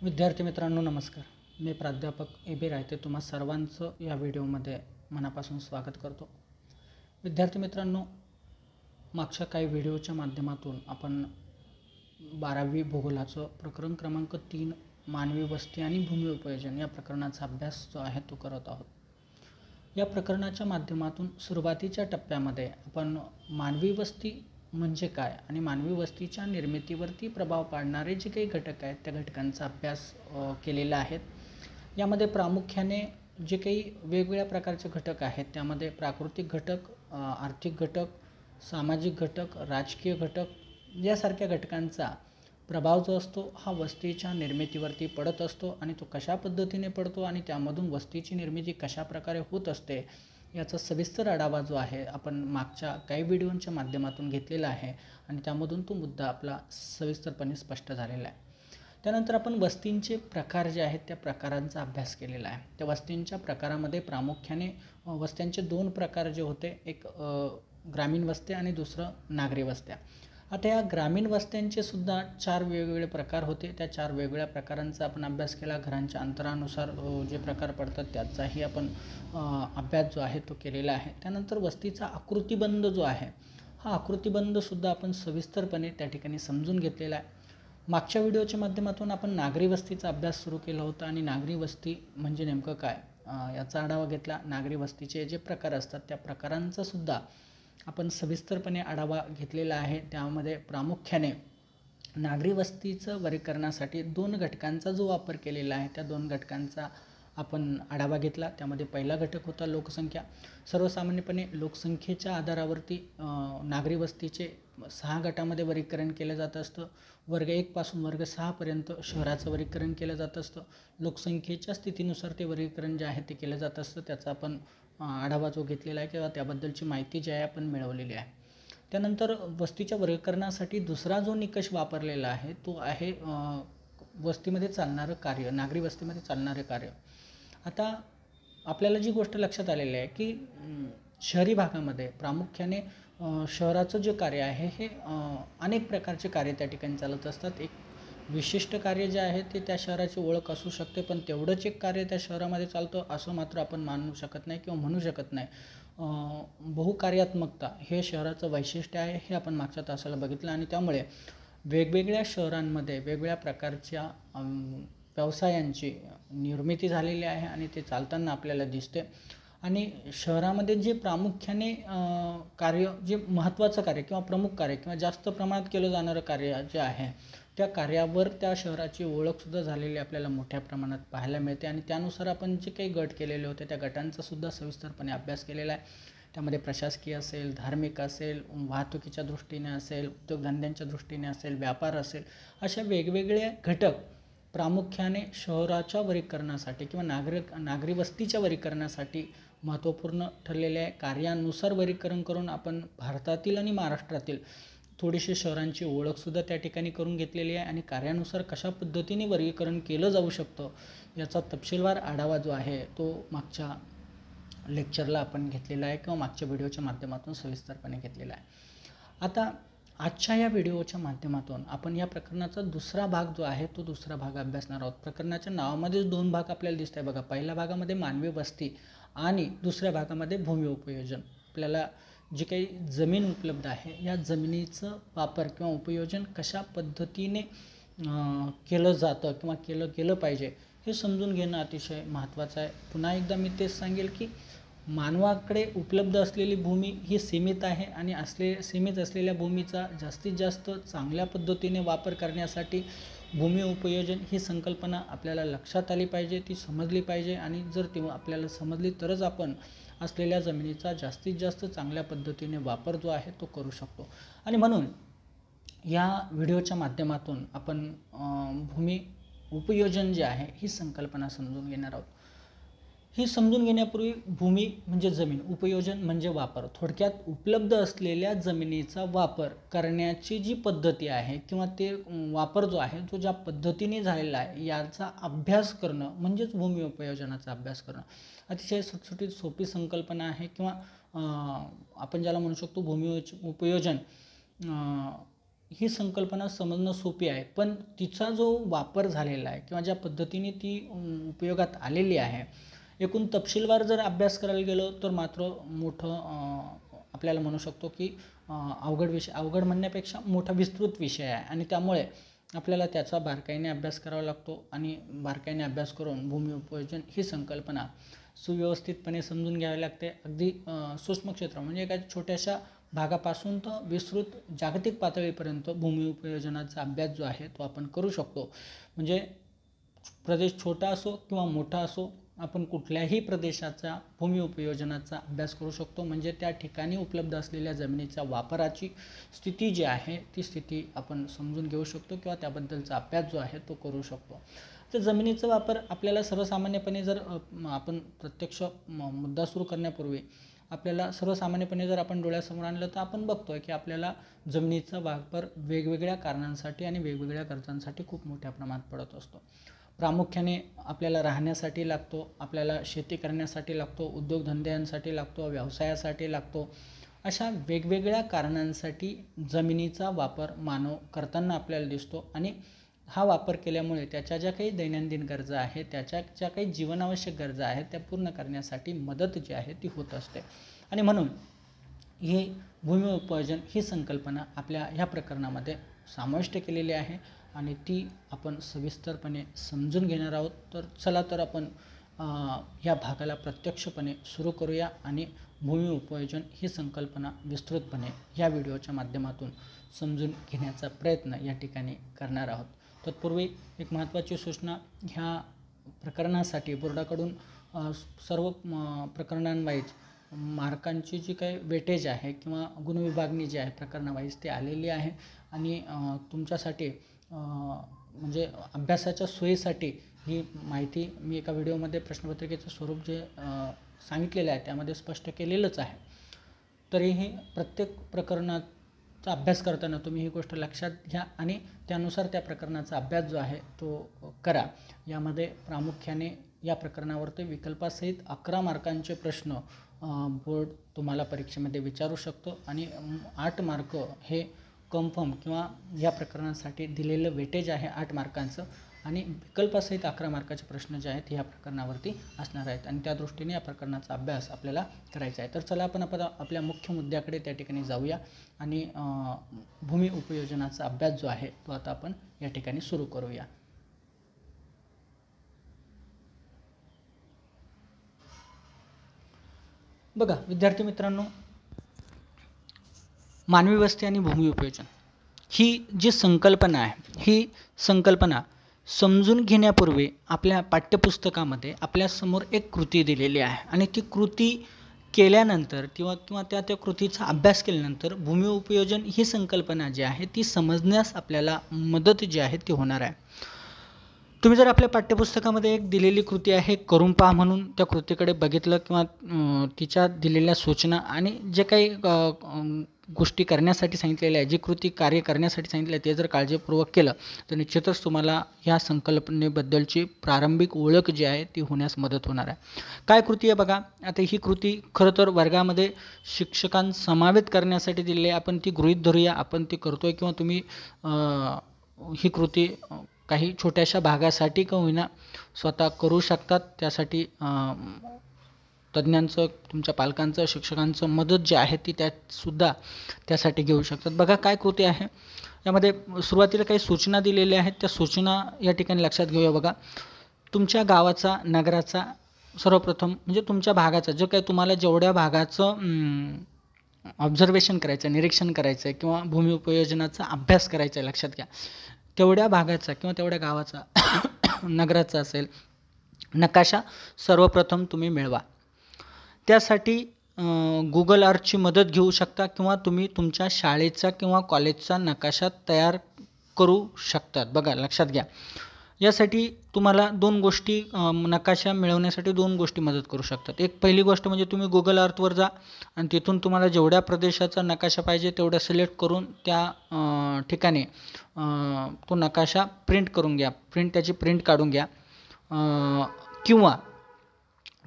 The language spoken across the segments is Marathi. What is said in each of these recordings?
विद्यार्थी मित्रांनो नमस्कार. मी प्राध्यापक ए.बी. रायते तुम्हा सर्वांचं या व्हिडिओमध्ये मनापासून स्वागत करतो. विद्यार्थी मित्रांनो, मागच्या काही व्हिडिओच्या माध्यमातून आपण 12वी भूगोलाचं प्रकरण क्रमांक 3 मानवी वस्ती आणि भूमी उपयोजन या प्रकरणाचा अभ्यास जो आहे तो करत आहोत. या प्रकरणाच्या माध्यमातून सुरुवातीच्या टप्प्यामध्ये आपण मानवी वस्ती म्हणजे काय आणि मानवी वस्तीच्या निर्मितीवरती प्रभाव पाडणारे जे काही घटक आहेत त्या घटकांचा अभ्यास केलेला आहे. यामध्ये प्रामुख्याने जे काही वेगवेगळ्या प्रकारचे घटक आहेत त्यामध्ये प्राकृतिक घटक, आर्थिक घटक, सामाजिक घटक, राजकीय घटक यासारख्या घटकांचा प्रभाव जो असतो हा वस्तीच्या निर्मितीवरती पडत असतो आणि तो कशा पद्धतीने पडतो आणि त्यामधून वस्तीची निर्मिती कशा प्रकारे होत असते याचा सविस्तर आढावा जो आहे आपण मागच्या काही व्हिडिओच्या माध्यमातून घेतलेला आहे आणि त्यामधून तो मुद्दा आपला सविस्तरपणे स्पष्ट झालेला आहे. त्यानंतर आपण वस्तींचे प्रकार जे आहेत त्या प्रकारांचा अभ्यास केलेला आहे. त्या वस्तींच्या प्रकारामध्ये प्रामुख्याने वस्त्यांचे 2 प्रकार जे होते, एक ग्रामीण वस्त्या आणि दुसरं नागरी वस्त्या. आता या ग्रामीण वस्त्यांचे सुद्धा 4 वेगवेगळे प्रकार होते. त्या 4 वेगवेगळ्या प्रकारांचा आपण अभ्यास केला. घरांच्या अंतरानुसार जे प्रकार पडतात त्याचाही आपण अभ्यास जो आहे तो केलेला आहे. त्यानंतर वस्तीचा आकृतिबंध जो आहे हा आकृतिबंधसुद्धा आपण सविस्तरपणे त्या ठिकाणी समजून घेतलेला आहे. मागच्या व्हिडिओच्या माध्यमातून आपण नागरी वस्तीचा अभ्यास सुरू केला होता आणि नागरी वस्ती म्हणजे नेमकं काय याचा आढावा घेतला. नागरी वस्तीचे जे प्रकार असतात त्या प्रकारांचा सुद्धा आपण सविस्तरपणे आढावा घेतलेला आहे. त्यामध्ये प्रामुख्याने नागरी वस्तीचं वर्गीकरणासाठी 2 घटकांचा जो वापर केलेला आहे त्या 2 घटकांचा आपण आढावा घेतला. त्यामध्ये पहिला घटक होता लोकसंख्या. सर्वसामान्यपणे लोकसंख्येच्या आधारावरती नागरी वस्तीचे 6 गटामध्ये वर्गीकरण केलं जात असतं. वर्ग 1 पासून वर्ग 6 पर्यंत शहराचं वर्गीकरण केलं जात असतं. लोकसंख्येच्या स्थितीनुसार ते वर्गीकरण जे आहे ते केलं जात असतं. त्याचा आपण आढावा जो घेतलेला आहे किंवा त्याबद्दलची माहिती जी आहे आपण मिळवलेली आहे. त्यानंतर वस्तीच्या वर्गीकरणासाठी दुसरा जो निकष वापरलेला आहे तो आहे वस्तीमध्ये चालणारं कार्य, नागरी वस्तीमध्ये चालणारे कार्य. आता आपल्याला जी गोष्ट लक्षात आलेली आहे की शहरी भागामध्ये प्रामुख्याने शहराचं जे कार्य आहे हे अनेक प्रकारचे कार्य त्या ठिकाणी चालत असतात. एक विशिष्ट कार्य जे आहे ते त्या शहराची ओळख असू शकते, पण तेवढंच एक कार्य त्या शहरामध्ये चालतं असं मात्र आपण मानू शकत नाही किंवा म्हणू शकत नाही. बहुकार्यात्मकता हे शहराचं वैशिष्ट्य आहे हे आपण मागच्या तासाला बघितलं आणि त्यामुळे वेगवेगळ्या शहरांमध्ये वेगवेगळ्या प्रकारच्या व्यवसायांची निर्मिती झालेली आहे आणि ते चालताना आपल्याला दिसते. आणि शहरामध्ये जे प्रामुख्याने कार्य, जे महत्त्वाचं कार्य किंवा प्रमुख कार्य किंवा जास्त प्रमाणात केलं जाणारं कार्य जे आहे त्या कार्यावर त्या शहराची ओळखसुद्धा झालेली आपल्याला मोठ्या प्रमाणात पाहायला मिळते आणि त्यानुसार आपण जे काही गट केलेले होते त्या गटांचासुद्धा सविस्तरपणे अभ्यास केलेला आहे. त्यामध्ये प्रशासकीय असेल, धार्मिक असेल, वाहतुकीच्या दृष्टीने असेल, उद्योगधंद्यांच्या दृष्टीने असेल, व्यापार असेल, अशा वेगवेगळे घटक प्रामुख्याने शहराच्या वर्गीकरणासाठी किंवा नागरी वस्तीच्या वर्गीकरणासाठी महत्त्वपूर्ण ठरलेले आहे. कार्यानुसार वर्गीकरण करून आपण भारतातील आणि महाराष्ट्रातील थोडीशी शहरांची ओळखसुद्धा त्या ठिकाणी करून घेतलेली आहे आणि कार्यानुसार कशा पद्धतीने वर्गीकरण केलं जाऊ शकतं याचा तपशीलवार आढावा जो आहे तो मागच्या लेक्चरला आपण घेतलेला आहे किंवा मागच्या व्हिडिओच्या माध्यमातून सविस्तरपणे घेतलेला आहे. आता आजच्या या व्हिडिओच्या माध्यमातून आपण या प्रकरणाचा दुसरा भाग जो आहे तो दुसरा भाग अभ्यासणार आहोत. प्रकरणाच्या नावामध्येच 2 भाग आपल्याला दिसत आहे बघा. पहिल्या भागामध्ये मानवी वस्ती आणि दुसऱ्या भागामध्ये भूमी उपयोजन. आपल्याला जी काही जमीन उपलब्ध आहे या जमिनीचं वापर किंवा उपयोजन कशा पद्धतीने केलं जातं किंवा केलं गेलं पाहिजे हे समजून घेणं अतिशय महत्त्वाचं आहे. पुन्हा एकदा मी तेच सांगेल की मानवाकडे उपलब्ध असलेली भूमी ही सीमित आहे आणि सीमित असलेल्या भूमीचा जास्तीत जास्त चांगल्या पद्धतीने वापर करण्यासाठी भूमी उपयोजन ही संकल्पना आपल्याला लक्षात आली पाहिजे, ती समजली पाहिजे आणि जर ती आपल्याला समजली तरच आपण असलेल्या जमिनीचा जास्तीत जास्त चांगल्या पद्धतीने वापर जो आहे तो करू शकतो. आणि म्हणून या व्हिडिओच्या माध्यमातून आपण भूमी उपयोजन जे आहे ही संकल्पना समजून घेणार आहोत. ही समजून घेण्यापूर्वी भूमी म्हणजे जमीन, उपयोजन म्हणजे वापर, थोडक्यात उपलब्ध असलेल्या जमिनीचा वापर करण्याची जी पद्धती आहे किंवा ते वापर जो आहे तो ज्या पद्धतीने झालेला आहे याचा अभ्यास करणं म्हणजेच भूमी उपयोजनाचा अभ्यास करणं. अतिशय सुटसुटीत सोपी संकल्पना आहे किंवा आपण ज्याला म्हणू शकतो भूमी उपयोजन ही संकल्पना समजणं सोपी आहे, पण तिचा जो वापर झालेला आहे किंवा ज्या पद्धतीने ती उपयोगात आलेली आहे, एकूण तपशीलवार जर अभ्यास करायला गेलो तर मात्र मोठं आपल्याला म्हणू शकतो की अवघड विषय, अवघड म्हणण्यापेक्षा मोठा विस्तृत विषय आहे आणि त्यामुळे आपल्याला त्याचा बारकाईने अभ्यास करावा लागतो आणि बारकाईने अभ्यास करून भूमी उपयोजन ही संकल्पना सुव्यवस्थितपणे समजून घ्यावी लागते. अगदी सूक्ष्म क्षेत्र म्हणजे एका छोट्याशा भागापासून तर विस्तृत जागतिक पातळीपर्यंत भूमी उपयोजनाचा अभ्यास जो आहे तो आपण करू शकतो. म्हणजे प्रदेश छोटा असो किंवा मोठा असो, आपण कुठल्याही प्रदेशाचा भूमी उपयोजनाचा अभ्यास करू शकतो. म्हणजे त्या ठिकाणी उपलब्ध असलेल्या जमिनीच्या वापराची स्थिती जी आहे ती स्थिती आपण समजून घेऊ शकतो किंवा त्याबद्दलचा अभ्यास जो आहे तो करू शकतो. तर जमिनीचा वापर आपल्याला सर्वसामान्यपणे जर आपण प्रत्यक्ष मुद्दा सुरू करण्यापूर्वी आपल्याला सर्वसामान्यपणे जर आपण डोळ्यासमोर आणलं तर आपण बघतोय की आपल्याला जमिनीचा वापर वेगवेगळ्या कारणांसाठी आणि वेगवेगळ्या गरजांसाठी खूप मोठ्या प्रमाणात पडत असतो. प्रामुख्याने आपल्याला राहण्यासाठी लागतो, आपल्याला शेती करण्यासाठी लागतो, उद्योगधंद्यांसाठी लागतो, व्यवसायासाठी लागतो. अशा वेगवेगळ्या कारणांसाठी जमिनीचा वापर मानव करताना आपल्याला दिसतो आणि हा वापर केल्यामुळे त्याच्या ज्या काही दैनंदिन गरजा आहेत, त्याच्या ज्या काही जीवनावश्यक गरजा आहेत त्या पूर्ण करण्यासाठी मदत जी आहे ती होत असते. आणि म्हणून ही भूमी उपयोजन ही संकल्पना आपल्या ह्या प्रकरणामध्ये समाविष्ट केलेली आहे आणि ती आपण सविस्तरपणे समजून घेणार आहोत. तर चला तर आपण या भागाला प्रत्यक्षपणे सुरू करूया आणि भूमी उपयोजन ही संकल्पना विस्तृतपणे या व्हिडिओच्या माध्यमातून समजून घेण्याचा प्रयत्न या ठिकाणी करणार आहोत. तत्पूर्वी एक महत्त्वाची सूचना, ह्या प्रकरणासाठी बोर्डाकडून सर्व प्रकरणांवाईज मार्कांची जी काही वेटेज आहे किंवा गुणविभागणी जी आहे प्रकरणावाईज ती आलेली आहे आणि तुमच्यासाठी म्हणजे अभ्यासाच्या सोयीसाठी ही माहिती मी एका व्हिडिओमध्ये प्रश्नपत्रिकेचं स्वरूप जे सांगितलेलं आहे त्यामध्ये स्पष्ट केलेलंच आहे. तरीही प्रत्येक प्रकरणाचा अभ्यास करताना तुम्ही ही गोष्ट लक्षात घ्या आणि त्यानुसार त्या प्रकरणाचा अभ्यास जो आहे तो करा. यामध्ये प्रामुख्याने या प्रकरणावरती विकल्पासहित 11 मार्कांचे प्रश्न बोर्ड तुम्हाला परीक्षेमध्ये विचारू शकतो आणि 8 मार्क हे कन्फर्म किंवा या प्रकरणासाठी दिलेलं वेटेज आहे 8 मार्कांचं आणि विकल्पासहित 11 मार्काचे प्रश्न जे आहेत ह्या प्रकरणावरती असणार आहेत आणि त्या दृष्टीने या प्रकरणाचा अभ्यास आपल्याला करायचा आहे. तर चला आपण आपल्या मुख्य मुद्द्याकडे त्या ठिकाणी जाऊया आणि भूमी उपयोजनाचा अभ्यास जो आहे तो आता आपण या ठिकाणी सुरू करूया. बघा विद्यार्थी मित्रांनो, मानवी वस्ती आणि भूमी उपयोजन ही जी संकल्पना आहे ही संकल्पना समजून घेण्यापूर्वी आपल्या पाठ्यपुस्तकामध्ये आपल्यासमोर एक कृती दिलेली आहे आणि ती कृती केल्यानंतर किंवा त्या कृतीचा अभ्यास केल्यानंतर भूमी उपयोजन ही संकल्पना जी आहे ती समजण्यास आपल्याला मदत जी आहे ती होणार आहे. तुम्ही जर आपल्या पाठ्यपुस्तकामध्ये एक दिलेली कृती आहे करून पहा म्हणून त्या कृतीकडे बघितलं किंवा तिच्या दिलेल्या सूचना आणि जे काही गोष्टी करण्यासाठी सांगितलेल्या आहे, जी कृती कार्य करण्यासाठी सांगितले आहे ते जर काळजीपूर्वक केलं तर निश्चितच तुम्हाला ह्या संकल्पनेबद्दलची प्रारंभिक ओळख जी आहे ती होण्यास मदत होणार आहे. काय कृती आहे बघा, आता ही कृती खरं तर वर्गामध्ये शिक्षकांसमावेत करण्यासाठी दिलेली आहे. आपण ती गृहीत धरूया, आपण ती करतोय किंवा तुम्ही ही कृती काही छोट्याशा भागासाठी का होईना स्वतः करू शकतात. त्यासाठी तज्ज्ञांचं, तुमच्या पालकांचं, शिक्षकांचं मदत जी आहे ती त्यातसुद्धा त्यासाठी घेऊ शकतात. बघा काय कृती आहे यामध्ये सुरुवातीला काही सूचना दिलेल्या आहेत, त्या सूचना या ठिकाणी लक्षात घेऊया. बघा, तुमच्या गावाचा, नगराचा सर्वप्रथम म्हणजे तुमच्या भागाचा जो काही तुम्हाला जेवढ्या भागाचं ऑब्झर्वेशन करायचं, निरीक्षण करायचं आहे किंवा भूमी उपयोजनाचा अभ्यास करायचा आहे, लक्षात घ्या, तेवढ्या भागाचा किंवा तेवढ्या गावाचा नगराचा असेल नकाशा सर्वप्रथम तुम्ही मिळवा. त्यासाठी गुगल अर्थची मदत घेऊ शकता किंवा तुम्ही तुमच्या शाळेचा किंवा कॉलेजचा नकाशा तयार करू शकतात. बघा लक्षात घ्या, यासाठी तुम्हाला 2 गोष्टी नकाशा मिळवण्यासाठी 2 गोष्टी मदत करू शकतात. एक पहिली गोष्ट म्हणजे तुम्ही गुगल अर्थवर जा आणि तिथून तुम्हाला जेवढ्या प्रदेशाचा नकाशा पाहिजे तेवढा सिलेक्ट करून त्या ठिकाणी तो नकाशा प्रिंट करून घ्या, त्याची प्रिंट काढून घ्या. किंवा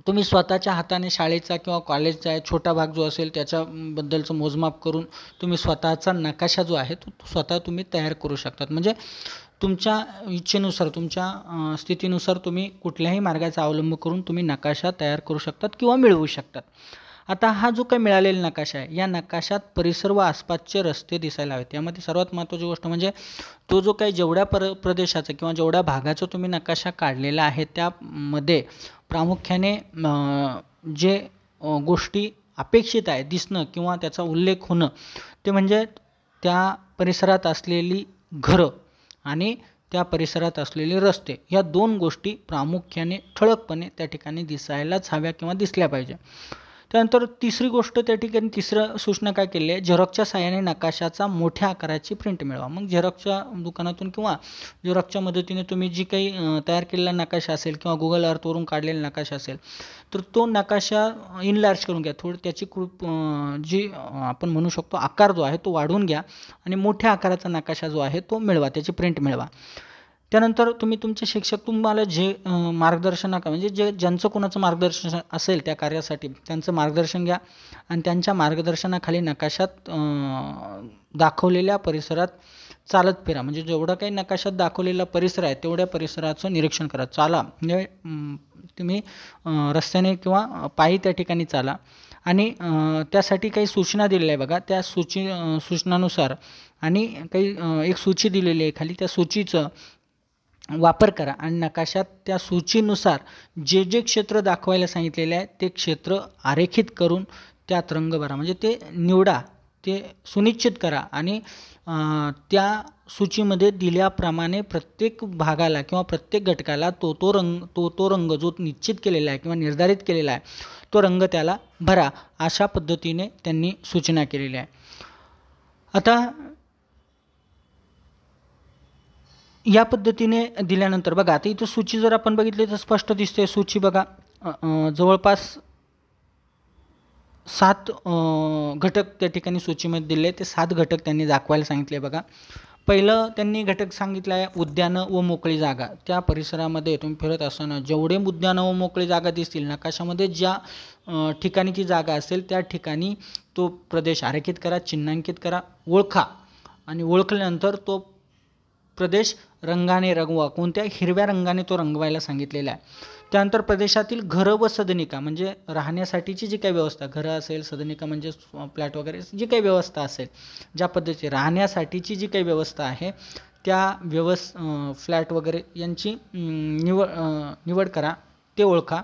तुम्ही स्वतःच्या हाताने शाळेचा किंवा कॉलेजचा छोटा भाग जो असेल त्याच्याबद्दलचं मोजमाप करून तुम्ही स्वतःचा नकाशा जो आहे तो स्वतः तुम्ही तयार करू शकतात. म्हणजे तुमच्या इच्छेनुसार, तुमच्या स्थितीनुसार तुम्ही कुठल्याही मार्गाचा अवलंब करून तुम्ही नकाशा तयार करू शकतात किंवा मिळवू शकतात. आता हा जो काही मिळालेला नकाशा आहे, या नकाशात परिसर व आसपासचे रस्ते दिसायला हवेत. यामध्ये सर्वात महत्त्वाची गोष्ट म्हणजे तो जो काही जेवढ्या प्रदेशाचा किंवा जेवढ्या भागाचा तुम्ही नकाशा काढलेला आहे त्यामध्ये प्रामुख्याने जे गोष्टी अपेक्षित आहे दिसणं किंवा त्याचा उल्लेख होणं ते म्हणजे त्या परिसरात असलेली घरं आणि त्या परिसरात असलेले रस्ते, या दोन गोष्टी प्रामुख्याने ठळकपणे त्या ठिकाणी दिसायलाच हव्या किंवा दिसल्या पाहिजे. त्यानंतर तिसरी गोष्ट त्या ठिकाणी तिसरं सूचना काय केली आहे, झेरॉक्सच्या साहाय्याने नकाशाचा मोठ्या आकाराची प्रिंट मिळवा. मग झेरॉक्सच्या दुकानातून किंवा झेरॉक्सच्या मदतीने तुम्ही जी काही तयार केलेला नकाशा असेल किंवा गुगल अर्थवरून काढलेला नकाशा असेल तर तो नकाशा इनलार्ज करून घ्या. थोडी त्याची जी आपण म्हणू शकतो आकार जो आहे तो वाढवून घ्या आणि मोठ्या आकाराचा नकाशा जो आहे तो मिळवा, त्याची प्रिंट मिळवा. त्यानंतर तुम्ही तुमचे शिक्षक तुम्हाला जे मार्गदर्शन म्हणजे ज्यांचं कोणाचं मार्गदर्शन असेल त्या कार्यासाठी त्यांचं मार्गदर्शन घ्या आणि त्यांच्या मार्गदर्शनाखाली नकाशात दाखवलेल्या परिसरात चालत फिरा. म्हणजे जेवढा काही नकाशात दाखवलेला परिसर आहे तेवढ्या परिसराचं निरीक्षण करा. चाला म्हणजे तुम्ही रस्त्याने किंवा पायी त्या ठिकाणी चाला आणि त्यासाठी काही सूचना दिलेल्या आहे बघा. त्या सूचनानुसार आणि काही एक सूची दिलेली आहे खाली, त्या सूचीचं वापर करा आणि नकाशात त्या सूचीनुसार जे जे क्षेत्र दाखवायला सांगितलेले आहे ते क्षेत्र आरेखित करून त्यात रंग भरा. म्हणजे ते निवडा, ते सुनिश्चित करा आणि त्या सूचीमध्ये दिल्याप्रमाणे प्रत्येक भागाला किंवा प्रत्येक घटकाला तो रंग जो निश्चित केलेला आहे किंवा निर्धारित केलेला आहे तो रंग त्याला भरा. अशा पद्धतीने त्यांनी सूचना केलेली आहे. आता या पद्धतीने दिल्यानंतर बघा, आता इथं सूची जर आपण बघितली तर स्पष्ट दिसते सूची बघा. जवळपास 7 घटक त्या ठिकाणी सूचीमध्ये दिले. ते 7 घटक त्यांनी दाखवायला सांगितले बघा. पहिलं त्यांनी घटक सांगितलं आहे उद्यानं व मोकळी जागा. त्या परिसरामध्ये तुम्ही फिरत असताना जेवढे उद्यानं व मोकळी जागा दिसतील नकाशामध्ये ज्या ठिकाणी ती जागा असेल त्या ठिकाणी तो प्रदेश आरेखित करा, चिन्हांकित करा, ओळखा आणि ओळखल्यानंतर तो प्रदेश रंगाने रंगवा. कोणत्या हिरव्या रंगाने तो रंगवायला सांगितलेला आहे. त्यानंतर प्रदेशातील घरं व सदनिका म्हणजे राहण्यासाठीची जी काही व्यवस्था, घरं असेल, सदनिका म्हणजे फ्लॅट वगैरे जी काही व्यवस्था असेल, ज्या पद्धतीची राहण्यासाठीची जी काही व्यवस्था आहे त्या फ्लॅट वगैरे यांची निवड करा, ते ओळखा,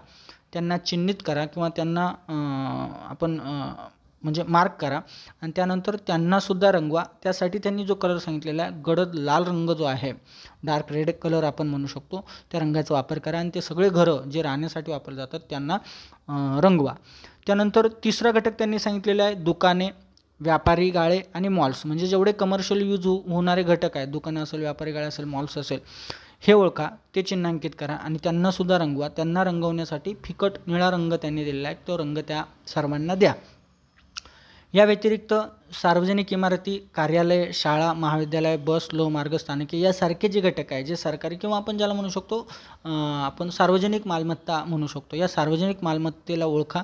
त्यांना चिन्हित करा किंवा त्यांना आपण म्हणजे मार्क करा आणि त्यानंतर त्यांनासुद्धा रंगवा. त्यासाठी त्यांनी जो कलर सांगितलेला आहे गडद लाल रंग जो आहे, डार्क रेड कलर आपण म्हणू शकतो, त्या रंगाचा वापर करा आणि ते सगळे घरं जे राहण्यासाठी वापरले जातात त्यांना रंगवा. त्यानंतर तिसरा घटक त्यांनी सांगितलेला आहे दुकाने, व्यापारी गाळे आणि मॉल्स. म्हणजे जेवढे कमर्शियल यूज होणारे घटक आहेत, दुकानं असेल, व्यापारी गाळे असेल, मॉल्स असेल, हे ओळखा, ते चिन्हांकित करा आणि त्यांनासुद्धा रंगवा. त्यांना रंगवण्यासाठी फिकट निळा रंग त्यांनी दिलेला आहे, तो रंग त्या सर्वांना द्या. या व्यतिरिक्त सार्वजनिक इमारती, कार्यालय, शाळा, महाविद्यालय, बस, लोहमार्ग, स्थानके यासारखे जे घटक आहे जे सरकारी किंवा आपण ज्याला म्हणू शकतो आपण सार्वजनिक मालमत्ता म्हणू शकतो, या सार्वजनिक मालमत्तेला ओळखा,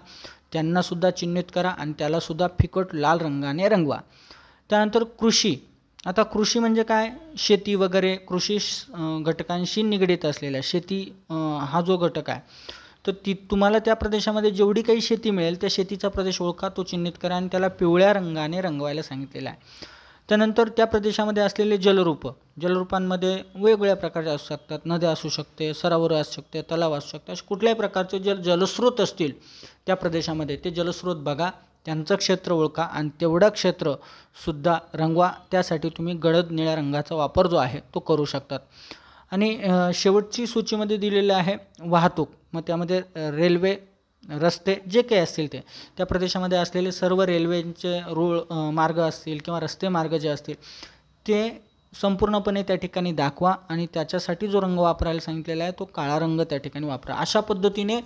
त्यांनासुद्धा चिन्हित करा आणि त्यालासुद्धा फिकट लाल रंगाने रंगवा. त्यानंतर कृषी. आता कृषी म्हणजे काय, शेती वगैरे कृषी घटकांशी निगडीत असलेला शेती हा जो घटक आहे तर तुम्हाला त्या प्रदेशामध्ये जेवढी काही शेती मिळेल त्या शेतीचा प्रदेश ओळखा, तो चिन्हित करा आणि त्याला पिवळ्या रंगाने रंगवायला सांगितलेला आहे. त्यानंतर त्या प्रदेशामध्ये असलेले जलरूपांमध्ये वेगवेगळ्या प्रकारचे असू शकतात, नद्या असू शकते, सरोवर असू शकते, तलाव असू शकते, असे कुठल्याही प्रकारचे जलस्रोत असतील त्या प्रदेशामध्ये ते जलस्रोत बघा, त्यांचं क्षेत्र ओळखा आणि तेवढं क्षेत्रसुद्धा रंगवा. त्यासाठी तुम्ही गडद निळ्या रंगाचा वापर जो आहे तो करू शकतात. आणि शेवटची सूचीमध्ये दिलेले आहे वाहतूक. मग त्यामध्ये रेल्वे, रस्ते जे काही असतील ते त्या प्रदेशामध्ये असलेले सर्व रेल्वेचे मार्ग असतील किंवा रस्ते मार्ग जे असतील ते संपूर्णपणे त्या ठिकाणी दाखवा आणि त्याच्यासाठी जो रंग वापरायला सांगितलेला आहे तो काळा रंग त्या ठिकाणी वापरा. अशा पद्धतीने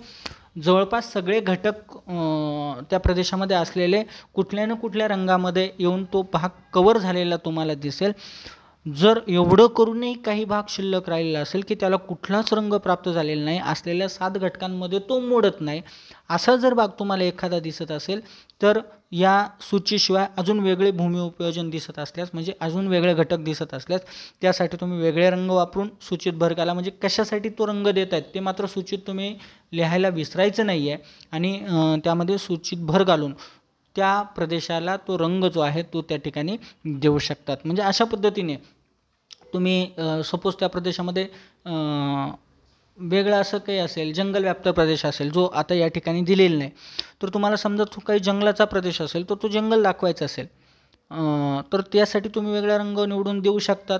जवळपास सगळे घटक त्या प्रदेशामध्ये असलेले कुठल्या ना कुठल्या रंगामध्ये येऊन तो भाग कवर झालेला तुम्हाला दिसेल. जर एवढं करूनही काही भाग शिल्लक राहिलेला असेल की त्याला कुठलाच रंग प्राप्त झालेला नाही, असलेल्या 7 घटकांमध्ये तो मोडत नाही, असा जर भाग तुम्हाला एखादा दिसत असेल, तर या सूचीशिवाय अजून वेगळे भूमी उपयोजन दिसत असल्यास, म्हणजे अजून वेगळे घटक दिसत असल्यास, त्यासाठी तुम्ही वेगळे रंग वापरून सूचीत भर घाला. म्हणजे कशासाठी तो रंग देत आहेत ते मात्र सूचीत तुम्ही लिहायला विसरायचं नाही आहे आणि त्यामध्ये सूचीत भर घालून त्या प्रदेशाला तो रंग जो आहे तो त्या ठिकाणी देऊ शकतात. म्हणजे अशा पद्धतीने तुम्ही सपोज त्या प्रदेशामध्ये वेगळं असं काही असेल, जंगल व्याप्त प्रदेश असेल जो आता या ठिकाणी दिलेला नाही, तर तुम्हाला समजा तो काही जंगलाचा प्रदेश असेल तर तो जंगल दाखवायचा असेल, तर त्यासाठी तुम्ही वेगळा रंग निवडून देऊ शकतात.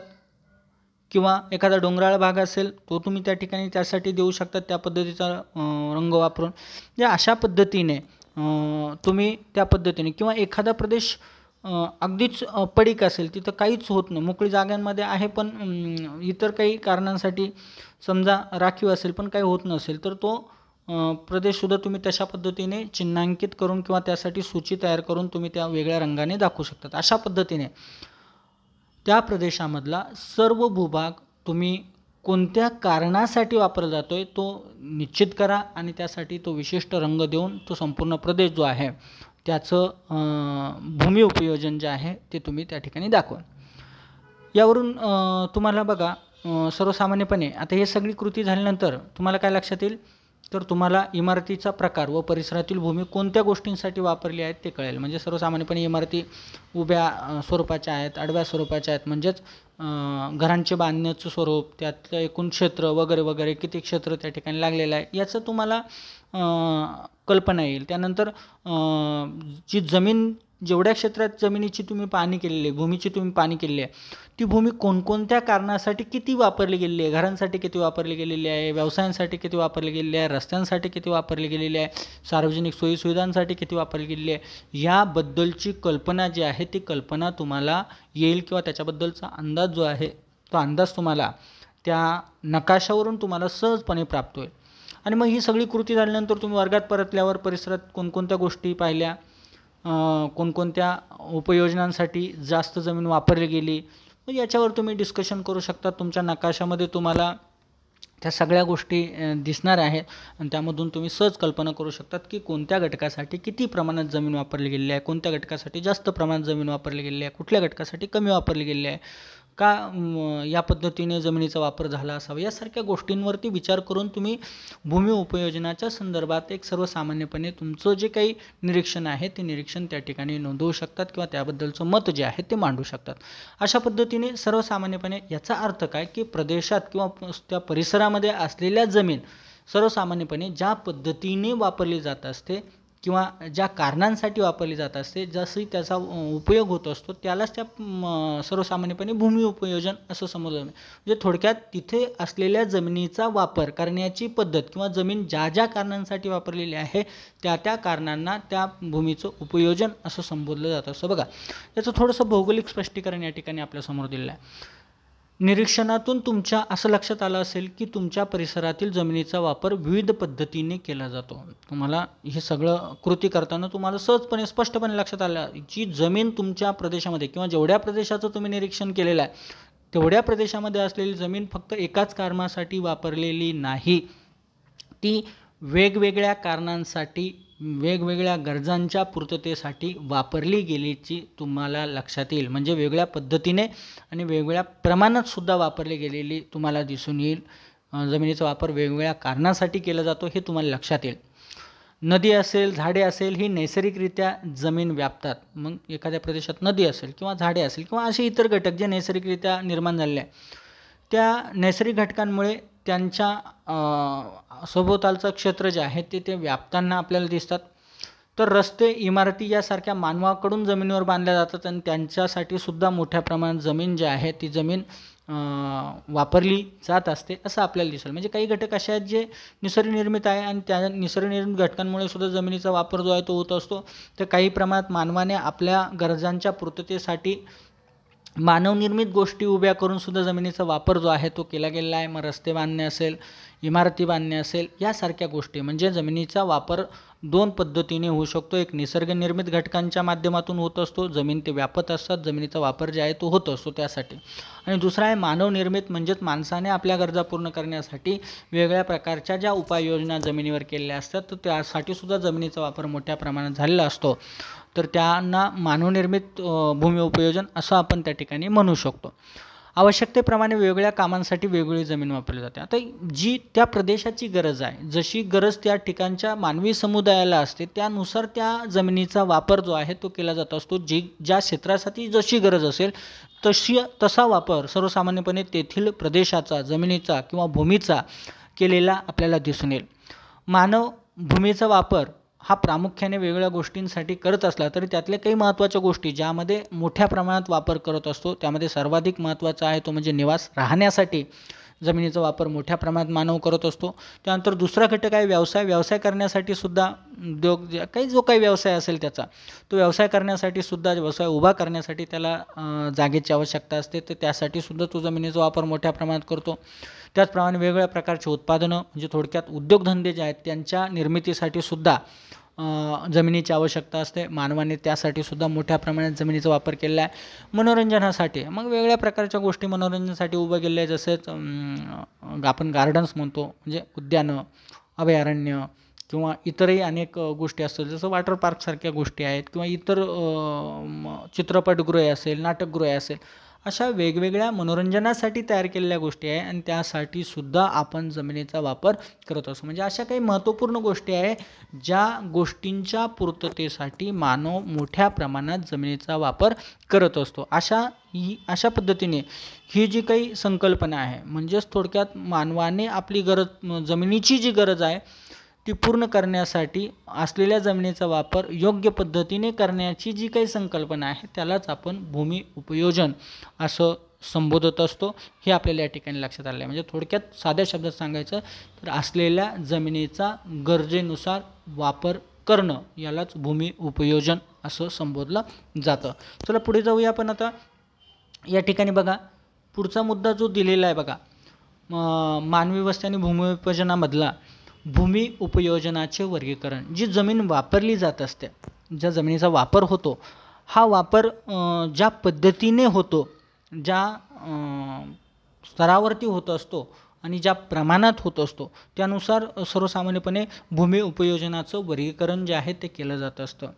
किंवा एखादा डोंगराळ भाग असेल तो तुम्ही त्या ठिकाणी त्यासाठी देऊ शकता त्या पद्धतीचा रंग वापरून. म्हणजे अशा पद्धतीने तुम्ही त्या पद्धतीने किंवा एखादा प्रदेश अगदीच पडीक असेल, तिथं काहीच होत नाही, मोकळी जागांमध्ये आहे, पण इतर काही कारणांसाठी समजा राखीव असेल पण काही होत नसेल, तर तो प्रदेशसुद्धा तुम्ही तशा पद्धतीने चिन्हांकित करून किंवा त्यासाठी सूची तयार करून तुम्ही त्या वेगळ्या रंगाने दाखवू शकतात. अशा पद्धतीने त्या प्रदेशामधला सर्व भूभाग तुम्ही कोणत्या कारणासाठी वापरला जातो आहे तो निश्चित करा आणि त्यासाठी तो विशिष्ट रंग देऊन तो संपूर्ण प्रदेश जो आहे त्याचं भूमी उपयोजन जे आहे ते तुम्ही त्या ठिकाणी दाखवा. यावरून तुम्हाला बघा सर्वसामान्यपणे आता हे सगळी कृती झाल्यानंतर तुम्हाला काय लक्षात येईल, तर तुम्हाला इमारतीचा प्रकार व परिसरातील भूमी कोणत्या गोष्टींसाठी वापरली आहेत ते कळेल. म्हणजे सर्वसामान्यपणे इमारती उभ्या स्वरूपाच्या आहेत, आडव्या स्वरूपाच्या आहेत, म्हणजेच घरांचे बांधण्याचं स्वरूप, त्यातलं एकूण क्षेत्र वगैरे वगैरे, किती क्षेत्र त्या ठिकाणी लागलेलं आहे याचं तुम्हाला कल्पना येईल. त्यानंतर जी जमीन, जेवढ्या क्षेत्रात जमिनीची तुम्ही पाहणी केलेली आहे, भूमीची तुम्ही पाहणी केलेली आहे, ती भूमी कोणकोणत्या कारणासाठी किती वापरली गेलेली आहे, घरांसाठी किती वापरली गेलेली आहे, व्यवसायांसाठी किती वापरली गेलेली आहे, रस्त्यांसाठी किती वापरली गेलेली आहे, सार्वजनिक सोयीसुविधांसाठी किती वापरली गेलेली आहे, याबद्दलची कल्पना जी आहे ती कल्पना तुम्हाला येईल किंवा त्याच्याबद्दलचा अंदाज जो आहे तो अंदाज तुम्हाला त्या नकाशावरून तुम्हाला सहजपणे प्राप्त होईल. आणि मग ही सगळी कृती झाल्यानंतर तुम्ही वर्गात परतल्यावर परिसरात कोणकोणत्या गोष्टी पाहिल्या, कोणकोणत्या उपयोजनांसाठी जास्त जमीन वापरली गेली, मग याच्यावर तुम्ही डिस्कशन करू शकता. तुमच्या नकाशामध्ये तुम्हाला त्या सगळ्या गोष्टी दिसणार आहेत आणि त्यामधून तुम्ही सहज कल्पना करू शकतात की कोणत्या घटकासाठी किती प्रमाणात जमीन वापरली गेलेली आहे, कोणत्या घटकासाठी जास्त प्रमाणात जमीन वापरली गेलेली आहे, कुठल्या घटकासाठी कमी वापरली गेलेली आहे, का या पद्धतीने जमिनीचा वापर झाला असावा, यासारख्या गोष्टींवरती विचार करून तुम्ही भूमी उपयोजनाच्या संदर्भात एक सर्वसामान्यपणे तुमचं जे काही निरीक्षण आहे ते निरीक्षण त्या ठिकाणी नोंदवू शकतात किंवा त्याबद्दलचं मत जे आहे ते मांडू शकतात. अशा पद्धतीने सर्वसामान्यपणे याचा अर्थ काय की प्रदेशात किंवा त्या परिसरामध्ये असलेल्या जमीन सर्वसामान्यपणे ज्या पद्धतीने वापरली जात असते किंवा ज्या कारणांसाठी वापरली जात असते, जशी त्याचा उपयोग होत असतो त्यालाच त्या सर्वसामान्यपणे भूमी उपयोजन असं समजलं. म्हणजे थोडक्यात तिथे असलेल्या जमिनीचा वापर करण्याची पद्धत किंवा जमीन ज्या ज्या कारणांसाठी वापरलेली आहे त्या त्या कारणांना त्या भूमीचं उपयोजन असं संबोधलं जातं. असं बघा, याचं थोडंसं भौगोलिक स्पष्टीकरण या ठिकाणी आपल्यासमोर दिलेलं आहे. निरीक्षणातून तुमच्या असं लक्षात आलं असेल की तुमच्या परिसरातील जमिनीचा वापर विविध पद्धतीने केला जातो. तुम्हाला हे सगळं कृती करताना तुम्हाला सहजपणे स्पष्टपणे लक्षात आलं जी जमीन तुमच्या प्रदेशामध्ये किंवा जेवढ्या प्रदेशाचं तुम्ही निरीक्षण केलेलं आहे तेवढ्या प्रदेशामध्ये असलेली जमीन फक्त एकाच कामासाठी वापरलेली नाही, ती वेगवेगळ्या कारणांसाठी वेगवेगळ्या गरजांच्या पूर्ततेसाठी वापरली गेल्याची तुम्हाला लक्षात येईल. म्हणजे वेगळ्या पद्धतीने आणि वेगवेगळ्या प्रमाणात सुद्धा वापरली गेलेली तुम्हाला दिसून येईल. जमिनीचा वापर वेगवेगळ्या कारणासाठी केला जातो हे तुम्हाला लक्षात येईल. नदी असेल, झाडे असेल, ही नैसर्गिकरित्या जमीन व्यापतात. मग एखाद्या प्रदेशात नदी असेल किंवा झाडे असेल किंवा असे इतर घटक जे नैसर्गिकरित्या निर्माण झालेले आहे, त्या नैसर्गिक घटकांमुळे त्यांच्या सभोवतालचं क्षेत्र जे आहे ते व्यापताना आपल्याला दिसतात. तर रस्ते, इमारती यासारख्या मानवाकडून जमिनीवर बांधल्या जातात आणि त्यांच्यासाठी सुद्धा मोठ्या प्रमाणात जमीन जी आहे ती जमीन वापरली जात असते असं आपल्याला दिसेल. म्हणजे काही घटक असे आहेत जे निसर्गनिर्मित आहे आणि त्या निसर्गनिर्मित घटकांमुळे सुद्धा जमिनीचा वापर जो आहे तो होत असतो. तर काही प्रमाणात मानवाने आपल्या गरजांच्या पूर्ततेसाठी मानवनिर्मित गोष्टी उभ्या करून सुद्धा जमिनीचा वापर जो आहे तो केला गेलेला आहे. मग रस्ते बांधणे असेल, इमारती बांधणे असेल, यासारख्या गोष्टी म्हणजे जमिनीचा वापर दोन पद्धतीने होऊ शकतो. एक निसर्गनिर्मित घटकांच्या माध्यमातून होत असतो, जमीन ते व्यापत असतात, जमिनीचा वापर जे आहे तो होत असतो त्यासाठी. आणि दुसरा आहे मानवनिर्मित, म्हणजेच माणसाने आपल्या गरजा पूर्ण करण्यासाठी वेगळ्या प्रकारच्या ज्या उपाययोजना जमिनीवर केलेल्या असतात, तर त्यासाठी सुद्धा जमिनीचा वापर मोठ्या प्रमाणात झालेला असतो. तर त्यांना मानवनिर्मित भूमी उपयोजन असं आपण त्या ठिकाणी म्हणू शकतो. आवश्यकतेप्रमाणे वेगवेगळ्या कामांसाठी वेगवेगळी जमीन वापरली जाते. आता जी त्या प्रदेशाची गरज आहे, जशी गरज त्या ठिकाणच्या मानवी समुदायाला असते, त्यानुसार त्या जमिनीचा वापर जो आहे तो केला जात असतो. ज्या क्षेत्रासाठी जशी गरज असेल तसा वापर सर्वसामान्यपणे तेथील प्रदेशाचा, जमिनीचा किंवा भूमीचा केलेला आपल्याला दिसून येईल. मानव भूमीचा वापर हा प्रामुख्याने वेगवेगळ्या गोष्टींसाठी करत असला तरी त्यातल्या काही महत्त्वाच्या गोष्टी ज्यामध्ये मोठ्या प्रमाणात वापर करत असतो, त्यामध्ये सर्वाधिक महत्त्वाचा आहे तो म्हणजे निवास. राहण्यासाठी जमिनीचा वापर मोठ्या प्रमाणात मानव करत असतो. त्यानंतर दुसरा घटक आहे व्यवसाय. व्यवसाय करण्यासाठी सुद्धा उद्योग जो काही व्यवसाय असेल त्याचा, तो व्यवसाय करण्यासाठी सुद्धा, व्यवसाय उभा करण्यासाठी त्याला जागेची आवश्यकता असते, तर त्यासाठी सुद्धा तो जमिनीचा वापर मोठ्या प्रमाणात करतो. त्याचप्रमाणे वेगवेगळ्या प्रकारचे उत्पादनं म्हणजे थोडक्यात उद्योगधंदे जे आहेत त्यांच्या निर्मितीसाठी सुद्धा जमिनीची आवश्यकता असते. मानवाने त्यासाठी सुद्धा मोठ्या प्रमाणात जमिनीचा वापर केलेला आहे. मनोरंजनासाठी मग वेगवेगळ्या प्रकारच्या गोष्टी मनोरंजनासाठी उभं केलेल्या आहे. जसेच आपण गार्डन्स म्हणतो, म्हणजे उद्यानं, अभयारण्य किंवा इतरही अनेक गोष्टी असतात. जसं वॉटर पार्कसारख्या गोष्टी आहेत किंवा इतर चित्रपटगृहे असेल, नाटकगृहे असेल, अशा वेगवेगळ्या मनोरंजनासाठी तयार केलेल्या गोष्टी आहे आणि त्यासाठी सुद्धा आपण जमिनीचा वापर करत असतो. म्हणजे अशा काही महत्त्वपूर्ण गोष्टी आहे ज्या गोष्टींच्या पूर्ततेसाठी मानव मोठ्या प्रमाणात जमिनीचा वापर करत असतो. अशा पद्धतीने ही जी काही संकल्पना आहे, म्हणजेच थोडक्यात मानवाने आपली जमिनीची जी गरज आहे ती पूर्ण करण्यासाठी असलेल्या जमिनीचा वापर योग्य पद्धतीने करण्याची जी काही संकल्पना आहे त्यालाच आपण भूमी उपयोजन असं संबोधत असतो. हे आपल्याला या ठिकाणी लक्षात आलं आहे. म्हणजे थोडक्यात साध्या शब्दात सांगायचं तर असलेल्या जमिनीचा गरजेनुसार वापर करणं यालाच भूमी उपयोजन असं संबोधलं जातं. चला पुढे जाऊया आपण आता. या ठिकाणी बघा पुढचा मुद्दा जो दिलेला आहे बघा, मानवी वस्ती आणि भूमी उपयोजनामधला भूमी उपयोजनाचे वर्गीकरण. जी जमीन वापरली जात असते, ज्या जमिनीचा वापर होतो, हा वापर ज्या पद्धतीने होतो, ज्या स्तरावरती होत असतो आणि ज्या प्रमाणात होत असतो त्यानुसार सर्वसामान्यपणे भूमी उपयोजनाचं वर्गीकरण जे आहे ते केलं जात असतं.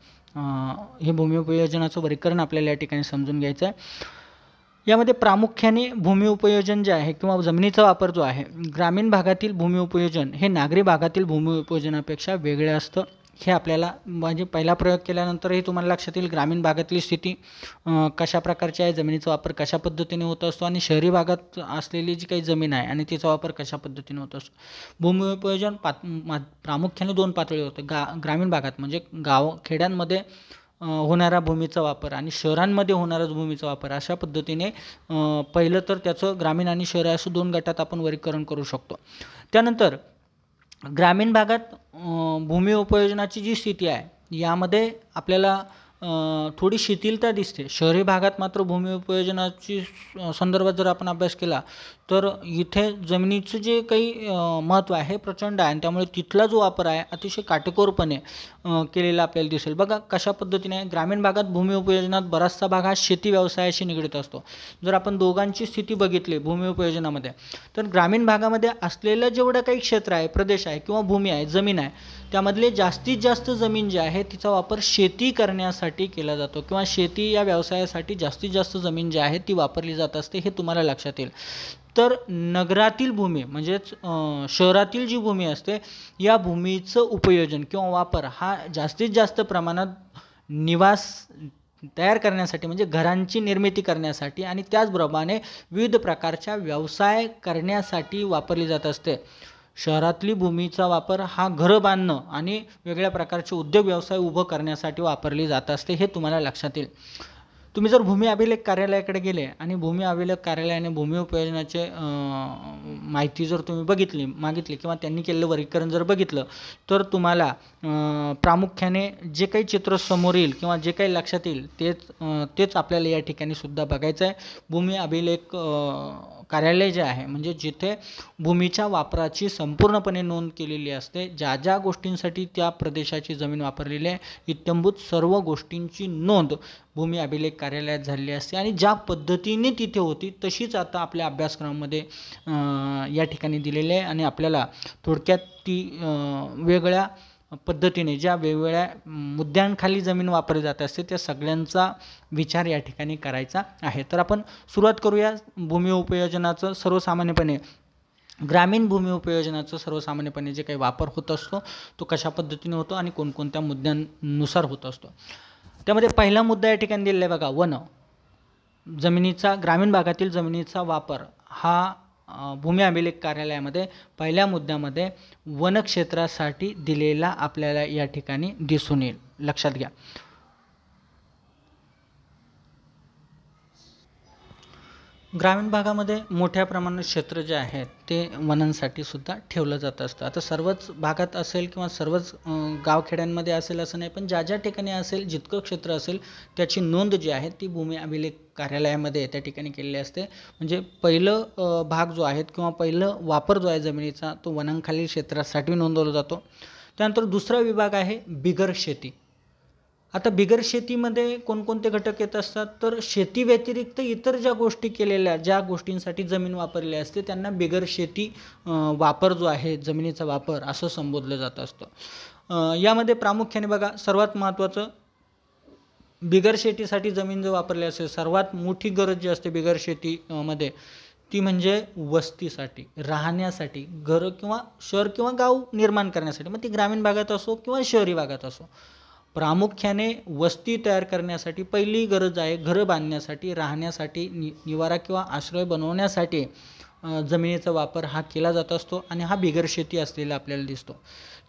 हे भूमी उपयोजनाचं वर्गीकरण आपल्याला या ठिकाणी समजून घ्यायचं आहे. यामध्ये प्रामुख्याने भूमी उपयोजन जे आहे किंवा जमिनीचा वापर जो आहे, ग्रामीण भागातील भूमी उपयोजन हे नागरी भागातील भूमी उपयोजनापेक्षा वेगळे असतं. हे आपल्याला म्हणजे पहिला प्रयोग केल्यानंतरही तुम्हाला लक्षात येईल ग्रामीण भागातली स्थिती कशा प्रकारची आहे, जमिनीचा वापर कशा पद्धतीने होत असतो आणि शहरी भागात असलेली जी काही जमीन आहे आणि तिचा वापर कशा पद्धतीने होत असतो. भूमी उपयोजन प्रामुख्याने दोन पातळी होते. ग्रामीण भागात म्हणजे खेड्यांमध्ये होणारा भूमीचा वापर आणि शहरांमध्ये होणारा भूमीचा वापर, अशा पद्धतीने पहिलं तर त्याचं ग्रामीण आणि शहर असं दोन गटात आपण वर्गीकरण करू शकतो. त्यानंतर ग्रामीण भागात भूमी उपयोजनाची जी स्थिती आहे यामध्ये आपल्याला थोडी शिथिलता दिसते. शहरी भागात मात्र भूमी उपयोजनाची संदर्भात जर आपण अभ्यास केला तर इथे जमिनीचं जे काही महत्त्व आहे प्रचंड आहे आणि त्यामुळे तिथला जो वापर आहे अतिशय काटेकोरपणे केलेला आपल्याला दिसेल. बघा कशा पद्धतीने ग्रामीण भागात भूमी उपयोजनात बराचसा भाग हा शेती व्यवसायाशी निगडीत असतो. जर आपण दोघांची स्थिती बघितली भूमी उपयोजनामध्ये तर ग्रामीण भागामध्ये असलेलं जेवढं काही क्षेत्र आहे, प्रदेश आहे किंवा भूमी आहे, जमीन आहे, त्यामधले जास्तीत जास्त जमीन जी आहे तिचा वापर शेती करण्यासाठी केला जातो किंवा शेती या व्यवसायासाठी जास्तीत जास्त जमीन जी आहे ती वापरली जात असते, हे तुम्हाला लक्षात येईल. तर नगरातील भूमी म्हणजेच शहरातील जी भूमी असते या भूमीचं उपयोजन किंवा वापर हा जास्तीत जास्त प्रमाणात निवास तयार करण्यासाठी म्हणजे घरांची निर्मिती करण्यासाठी आणि त्याचप्रमाणे विविध प्रकारच्या व्यवसाय करण्यासाठी वापरली जात असते. शहरातली भूमीचा वापर हा घरं बांधणं आणि वेगळ्या प्रकारचे उद्योग व्यवसाय उभं करण्यासाठी वापरली जात असते, हे तुम्हाला लक्षात येईल. तुम्ही जर भूमी अभिलेख कार्यालयाकडे गेले आणि भूमी अभिलेख कार्यालयाने भूमी उपयोजनाचे माहिती जर तुम्ही मागितली किंवा त्यांनी केलेलं वर्गीकरण जर बघितलं तर तुम्हाला प्रामुख्याने जे काही चित्र समोर येईल किंवा जे काही लक्षात येईल तेच आपल्याला या ठिकाणी सुद्धा बघायचं आहे. भूमी अभिलेख कार्यालय जे आहे म्हणजे जिथे भूमीच्या वापराची संपूर्णपणे नोंद केलेली असते, ज्या ज्या गोष्टींसाठी त्या प्रदेशाची जमीन वापरलेली आहे इत्थंभूत सर्व गोष्टींची नोंद भूमी अभिलेख कार्यालयात झालेली असते आणि ज्या पद्धतीने तिथे होती तशीच आता आपल्या अभ्यासक्रमामध्ये या ठिकाणी दिलेली आहे आणि आपल्याला थोडक्यात ती वेगळ्या पद्धतीने ज्या वेगवेगळ्या मुद्द्यांखाली जमीन वापरली जात असते त्या सगळ्यांचा विचार या ठिकाणी करायचा आहे. तर आपण सुरुवात करूया भूमी उपयोजनाचं. सर्वसामान्यपणे ग्रामीण भूमी उपयोजनाचं सर्वसामान्यपणे जे काही वापर होत असतो तो कशा पद्धतीने होतो आणि कोणकोणत्या मुद्द्यांनुसार होत असतो. त्यामध्ये पहिला मुद्दा या ठिकाणी दिलेला आहे बघा, वन. जमिनीचा ग्रामीण भागातील जमिनीचा वापर हा भूमी अभिलेख कार्यालयामध्ये पहिल्या मुद्द्यामध्ये वनक्षेत्रासाठी दिलेला आपल्याला या ठिकाणी दिसून येईल. लक्षात घ्या. ग्रामीण भागामध्ये मोठ्या प्रमाणात क्षेत्र जे आहेत ते वनांसाठी सुद्धा ठेवलं जात असतं. आता सर्वच भागात असेल किंवा सर्वच गावखेड्यांमध्ये असेल असं नाही, पण ज्या ज्या ठिकाणी असेल जितकं क्षेत्र असेल त्याची नोंद जी आहे ती भूमी अभिलेख कार्यालयामध्ये त्या ठिकाणी केलेली असते. म्हणजे पहिलं भाग जो आहे किंवा पहिलं वापर जो आहे जमिनीचा तो वनांखालील क्षेत्रासाठी नोंदवला जातो. त्यानंतर दुसरा विभाग आहे बिगर शेती. आता बिगर शेतीमध्ये कोणकोणते घटक येत असतात तर शेती व्यतिरिक्त इतर ज्या गोष्टी केलेल्या ज्या गोष्टींसाठी जमीन वापरलेली असते त्यांना बिगर शेती वापर जो आहे जमिनीचा वापर असं संबोधलं जात असतं. यामध्ये प्रामुख्याने बघा सर्वात महत्त्वाचं बिगर शेतीसाठी जमीन जर वापरली असेल सर्वात मोठी गरज जी असते बिगर शेतीमध्ये ती म्हणजे वस्तीसाठी, राहण्यासाठी, घर किंवा शहर किंवा गाव निर्माण करण्यासाठी, मग ती ग्रामीण भागात असो किंवा शहरी भागात असो. प्रामुख्याने वस्ती तयार करण्यासाठी पहिली गरज आहे घरं बांधण्यासाठी, राहण्यासाठी, निवारा किंवा आश्रय बनवण्यासाठी जमिनीचा वापर हा केला जात असतो आणि हा बिगर शेती असलेला आपल्याला दिसतो.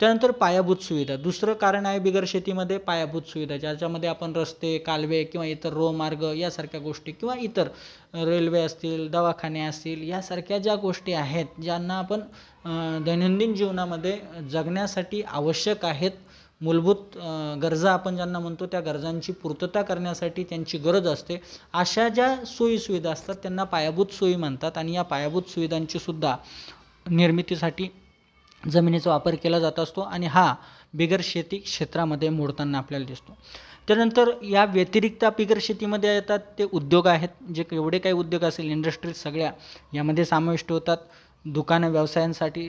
त्यानंतर पायाभूत सुविधा. दुसरं कारण आहे बिगर शेतीमध्ये पायाभूत सुविधा, ज्याच्यामध्ये आपण रस्ते, कालवे किंवा इतर रोमार्ग यासारख्या गोष्टी किंवा इतर रेल्वे असतील, दवाखाने असतील यासारख्या ज्या गोष्टी आहेत ज्यांना आपण दैनंदिन जीवनामध्ये जगण्यासाठी आवश्यक आहेत, मूलभूत गरजा आपण ज्यांना म्हणतो त्या गरजांची पूर्तता करण्यासाठी त्यांची गरज असते, अशा ज्या सोयीसुविधा असतात त्यांना पायाभूत सोयी म्हणतात आणि या पायाभूत सुविधांची सुद्धा निर्मितीसाठी जमिनीचा वापर केला जात असतो आणि हा बिगर शेती क्षेत्रामध्ये मोडताना आपल्याला दिसतो. त्यानंतर या व्यतिरिक्त बिगर शेतीमध्ये येतात ते उद्योग आहेत, जे एवढे काही उद्योग असेल इंडस्ट्रीज सगळ्या यामध्ये समाविष्ट होतात. दुकानं व्यवसायांसाठी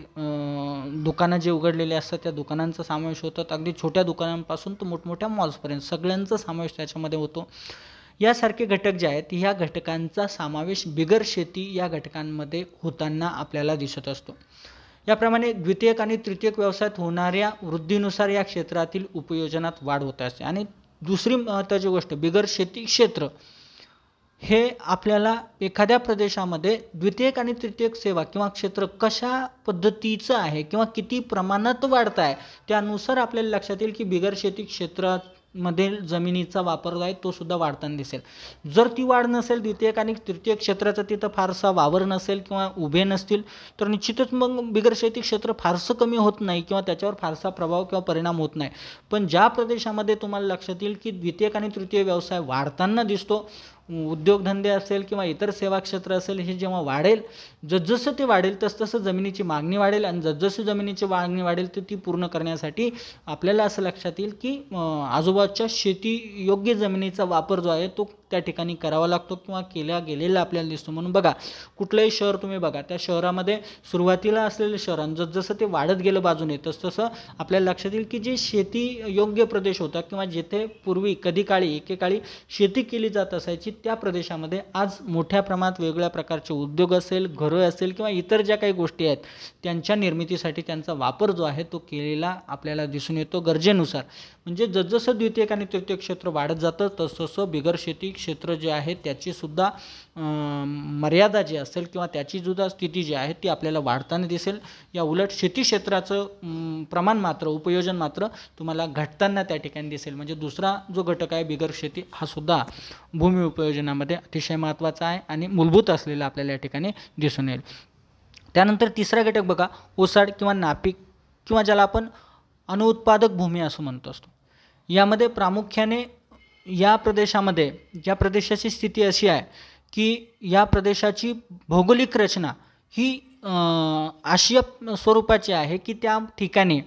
दुकानं जे उघडलेले असतात त्या दुकानांचा समावेश होतात, अगदी छोट्या दुकानांपासून तर मोठमोठ्या मॉल्सपर्यंत सगळ्यांचा समावेश त्याच्यामध्ये होतो. यासारखे घटक जे आहेत ह्या घटकांचा समावेश बिगर शेती या घटकांमध्ये होताना आपल्याला दिसत असतो. याप्रमाणे द्वितीयक आणि तृतीयक व्यवसायात होणाऱ्या वृद्धीनुसार या क्षेत्रातील उपयोजनात वाढ होत असते. आणि दुसरी महत्त्वाची गोष्ट बिगर शेती क्षेत्र हे आपल्याला एखाद्या प्रदेशामध्ये द्वितीयक आणि तृतीयक सेवा किंवा क्षेत्र कशा पद्धतीचं आहे किंवा किती प्रमाणात वाढत आहे त्यानुसार आपल्याला लक्षात येईल की बिगर शेती क्षेत्रामध्ये जमिनीचा वापर आहे तो सुद्धा वाढताना दिसेल. जर ती वाढ नसेल द्वितीयक आणि तृतीयक क्षेत्राचा तिथं फारसा वावर नसेल किंवा उभे नसतील तर निश्चितच मग बिगर शेती क्षेत्र फारसं कमी होत नाही किंवा त्याच्यावर फारसा प्रभाव किंवा परिणाम होत नाही. पण ज्या प्रदेशामध्ये तुम्हाला लक्षात येईल की द्वितीयक आणि तृतीय व्यवसाय वाढताना दिसतो, उद्योगधंदे असेल किंवा इतर सेवा क्षेत्र असेल हे जेव्हा वाढेल जसजसं ते वाढेल तसतसं जमिनीची मागणी वाढेल आणि जसजशी जमिनीची मागणी वाढेल तर ती पूर्ण करण्यासाठी आपल्याला असं लक्षात येईल की आजूबाजूच्या शेती योग्य जमिनीचा वापर जो आहे तो त्या ठिकाणी करावा लागतो किंवा केला गेलेला आपल्याला दिसतो. म्हणून बघा कुठलंही शहर तुम्ही बघा त्या शहरामध्ये सुरुवातीला असलेलं शहर जसजसं ते वाढत गेलं बाजूने तसतसं आपल्याला लक्षात येईल की जे शेती योग्य प्रदेश होता किंवा जिथे पूर्वी एकेकाळी शेती केली जात असायची त्या प्रदेशामध्ये आज मोठ्या प्रमाणात वेगवेगळ्या प्रकारचे उद्योग असेल, घरं असेल किंवा इतर ज्या काही गोष्टी आहेत त्यांच्या निर्मितीसाठी त्यांचा वापर जो आहे तो केलेला आपल्याला दिसून येतो गरजेनुसार. म्हणजे जसजसं द्वितीयक आणि तृतीयक क्षेत्र वाढत जातं तसतसं बिगर शेती क्षेत्र जे आहे त्याचीसुद्धा मर्यादा जी असेल किंवा त्याची सुद्धा स्थिती जी आहे ती आपल्याला वाढताना दिसेल. या उलट शेती क्षेत्राचं प्रमाण मात्र उपयोजन मात्र तुम्हाला घटताना त्या ठिकाणी दिसेल. म्हणजे दुसरा जो घटक आहे बिगर शेती हा सुद्धा भूमी उपयोजनामध्ये अतिशय महत्त्वाचा आहे आणि मूलभूत असलेला आपल्याला या ठिकाणी दिसून येईल. त्यानंतर तिसरा घटक बघा ओसाड किंवा नापीक किंवा ज्याला आपण अनुत्पादक भूमी असं म्हणतो असतो. यामध्ये प्रामुख्याने या प्रदेशामध्ये या प्रदेशाची स्थिती अशी आहे की या प्रदेशाची भौगोलिक रचना ही अशी स्वरूपाची आहे की त्या ठिकाणी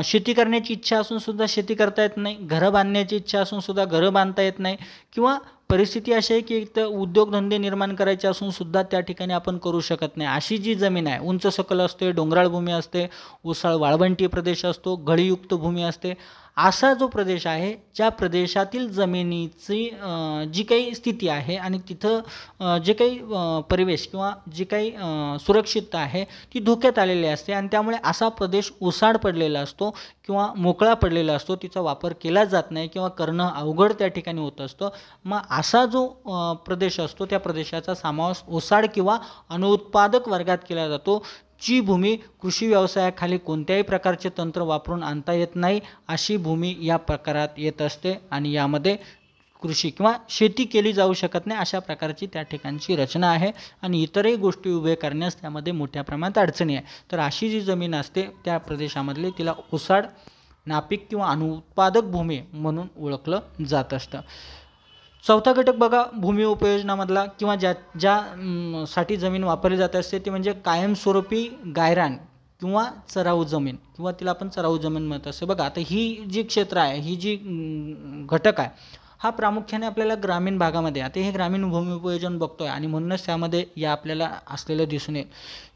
शेती करण्याची इच्छा असून सुद्धा शेती करता येत नाही, घरं बांधण्याची इच्छा असून सुद्धा घरं बांधता येत नाही किंवा परिस्थिती अशी आहे की इथं उद्योगधंदे निर्माण करायचे असून सुद्धा त्या ठिकाणी आपण करू शकत नाही. अशी जी जमीन आहे उंच सखल असते, डोंगराळ भूमी असते, ओसाळ वाळवंटी प्रदेश असतो, गळीयुक्त भूमी असते. असा जो प्रदेश आहे ज्या प्रदेशातील जमिनीची जी काही स्थिती आहे आणि तिथं जे काही परिवेश किंवा जी काही सुरक्षितता आहे ती धोक्यात आलेली असते आणि त्यामुळे असा प्रदेश ओसाड पडलेला असतो किंवा मोकळा पडलेला असतो. तिचा वापर केला जात नाही किंवा करणं अवघड त्या ठिकाणी होत असतं. मग असा जो प्रदेश असतो त्या प्रदेशाचा समावेश ओसाड किंवा अनुत्पादक वर्गात केला जातो. जी भूमी कृषी व्यवसायाखाली कोणत्याही प्रकारचे तंत्र वापरून आणता येत नाही अशी भूमी या प्रकारात येत असते आणि यामध्ये कृषी किंवा शेती केली जाऊ शकत नाही अशा प्रकारची त्या ठिकाणची रचना आहे आणि इतरही गोष्टी उभे करण्यास त्यामध्ये मोठ्या प्रमाणात अडचणी आहे. तर अशी जी जमीन असते त्या प्रदेशामधली तिला ओसाड, नापीक किंवा अनुत्पादक भूमी म्हणून ओळखलं जात असतं. चौथा घटक बघा भूमी उपयोजनामधला किंवा ज्या साठी जमीन वापरली जात असते ती म्हणजे कायमस्वरूपी गायरान किंवा चराऊ जमीन किंवा तिला आपण चराऊ जमीन म्हणत असते. बघा आता ही जी क्षेत्र आहे ही जी घटक आहे हा प्रामुख्याने आपल्याला ग्रामीण भागामध्ये आता हे ग्रामीण भूमी उपयोजन बघतोय आणि म्हणूनच त्यामध्ये या आपल्याला असलेलं दिसून येईल.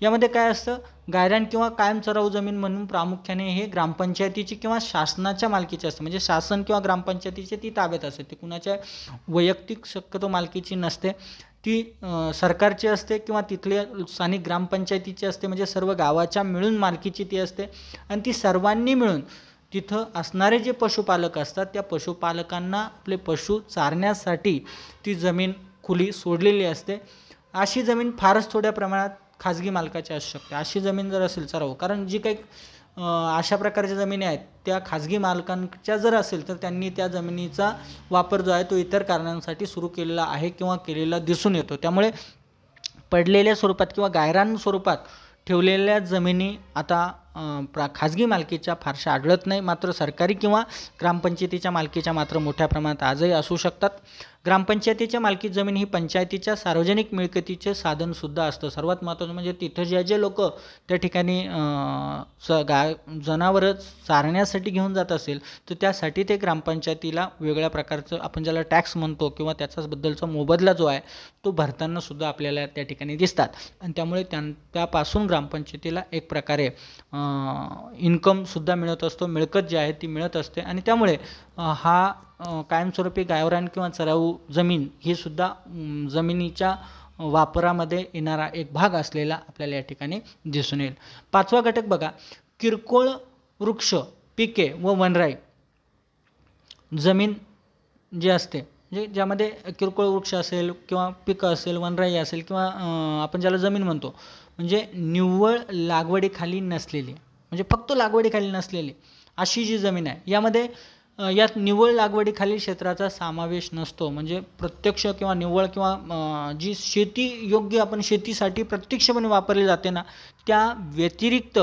यामध्ये काय असतं गायरान किंवा कायम चराऊ जमीन म्हणून प्रामुख्याने हे ग्रामपंचायतीची किंवा शासनाच्या मालकीची असते. म्हणजे शासन किंवा ग्रामपंचायतीची ती ताब्यात असते. ती कुणाच्या वैयक्तिक शक्यतो मालकीची नसते, ती सरकारची असते किंवा तिथल्या स्थानिक ग्रामपंचायतीची असते. म्हणजे सर्व गावाच्या मिळून मालकीची ती असते आणि ती सर्वांनी मिळून तिथं असणारे जे पशुपालक असतात त्या पशुपालकांना आपले पशु चारण्यासाठी ती जमीन खुली सोडलेली असते. अशी जमीन फारच थोड्या प्रमाणात खाजगी मालकाची असू शकते. अशी जमीन जर असेल चराऊ कारण जी काही अशा प्रकारच्या जमिनी आहेत त्या खाजगी मालकांच्या जर असेल तर त्यांनी त्या जमिनीचा वापर जो आहे तो इतर कारणांसाठी सुरू केलेला आहे किंवा केलेला दिसून येतो. त्यामुळे पडलेल्या स्वरूपात किंवा गायरान स्वरूपात ठेवलेल्या जमिनी आता खाजगी मालकीच्या फारशा आढळत नाही. मात्र सरकारी किंवा ग्रामपंचायतीच्या मालकीच्या मात्र मोठ्या प्रमाणात आजही असू शकतात. ग्रामपंचायतीच्या मालकी जमीन ही पंचायतीच्या सार्वजनिक मिळकतीचे साधनसुद्धा असतं. सर्वात महत्त्वाचं म्हणजे तिथं जे लोक त्या ठिकाणी जनावरं चारण्यासाठी घेऊन जात असेल तर त्यासाठी ते ग्रामपंचायतीला वेगळ्या प्रकारचं आपण ज्याला टॅक्स म्हणतो किंवा त्याच्याबद्दलचा मोबदला जो आहे तो भरताना सुद्धा आपल्याला त्या ठिकाणी दिसतात आणि त्यामुळे त्यापासून ग्रामपंचायतीला एक प्रकारे इन्कमसुद्धा मिळत असतो, मिळकत जी आहे ती मिळत असते आणि त्यामुळे हा कायमस्वरूपी गावरान किंवा चराऊ जमीन ही सुद्धा जमिनीच्या वापरामध्ये येणारा एक भाग असलेला आपल्याला या ठिकाणी दिसून येईल. पाचवा घटक बघा किरकोळ वृक्ष, पिके व वनराई जमीन जी असते म्हणजे ज्यामध्ये किरकोळ वृक्ष असेल किंवा पिकं असेल, वनराई असेल किंवा आपण ज्याला जमीन म्हणतो म्हणजे निव्वळ लागवडीखाली नसलेली म्हणजे फक्त लागवडीखाली नसलेली अशी जी जमीन आहे यामध्ये यात निव्वळ लागवडीखालील क्षेत्राचा समावेश नसतो. म्हणजे प्रत्यक्ष किंवा निव्वळ किंवा जी शेती योग्य आपण शेतीसाठी प्रत्यक्षपणे वापरली जाते ना त्या व्यतिरिक्त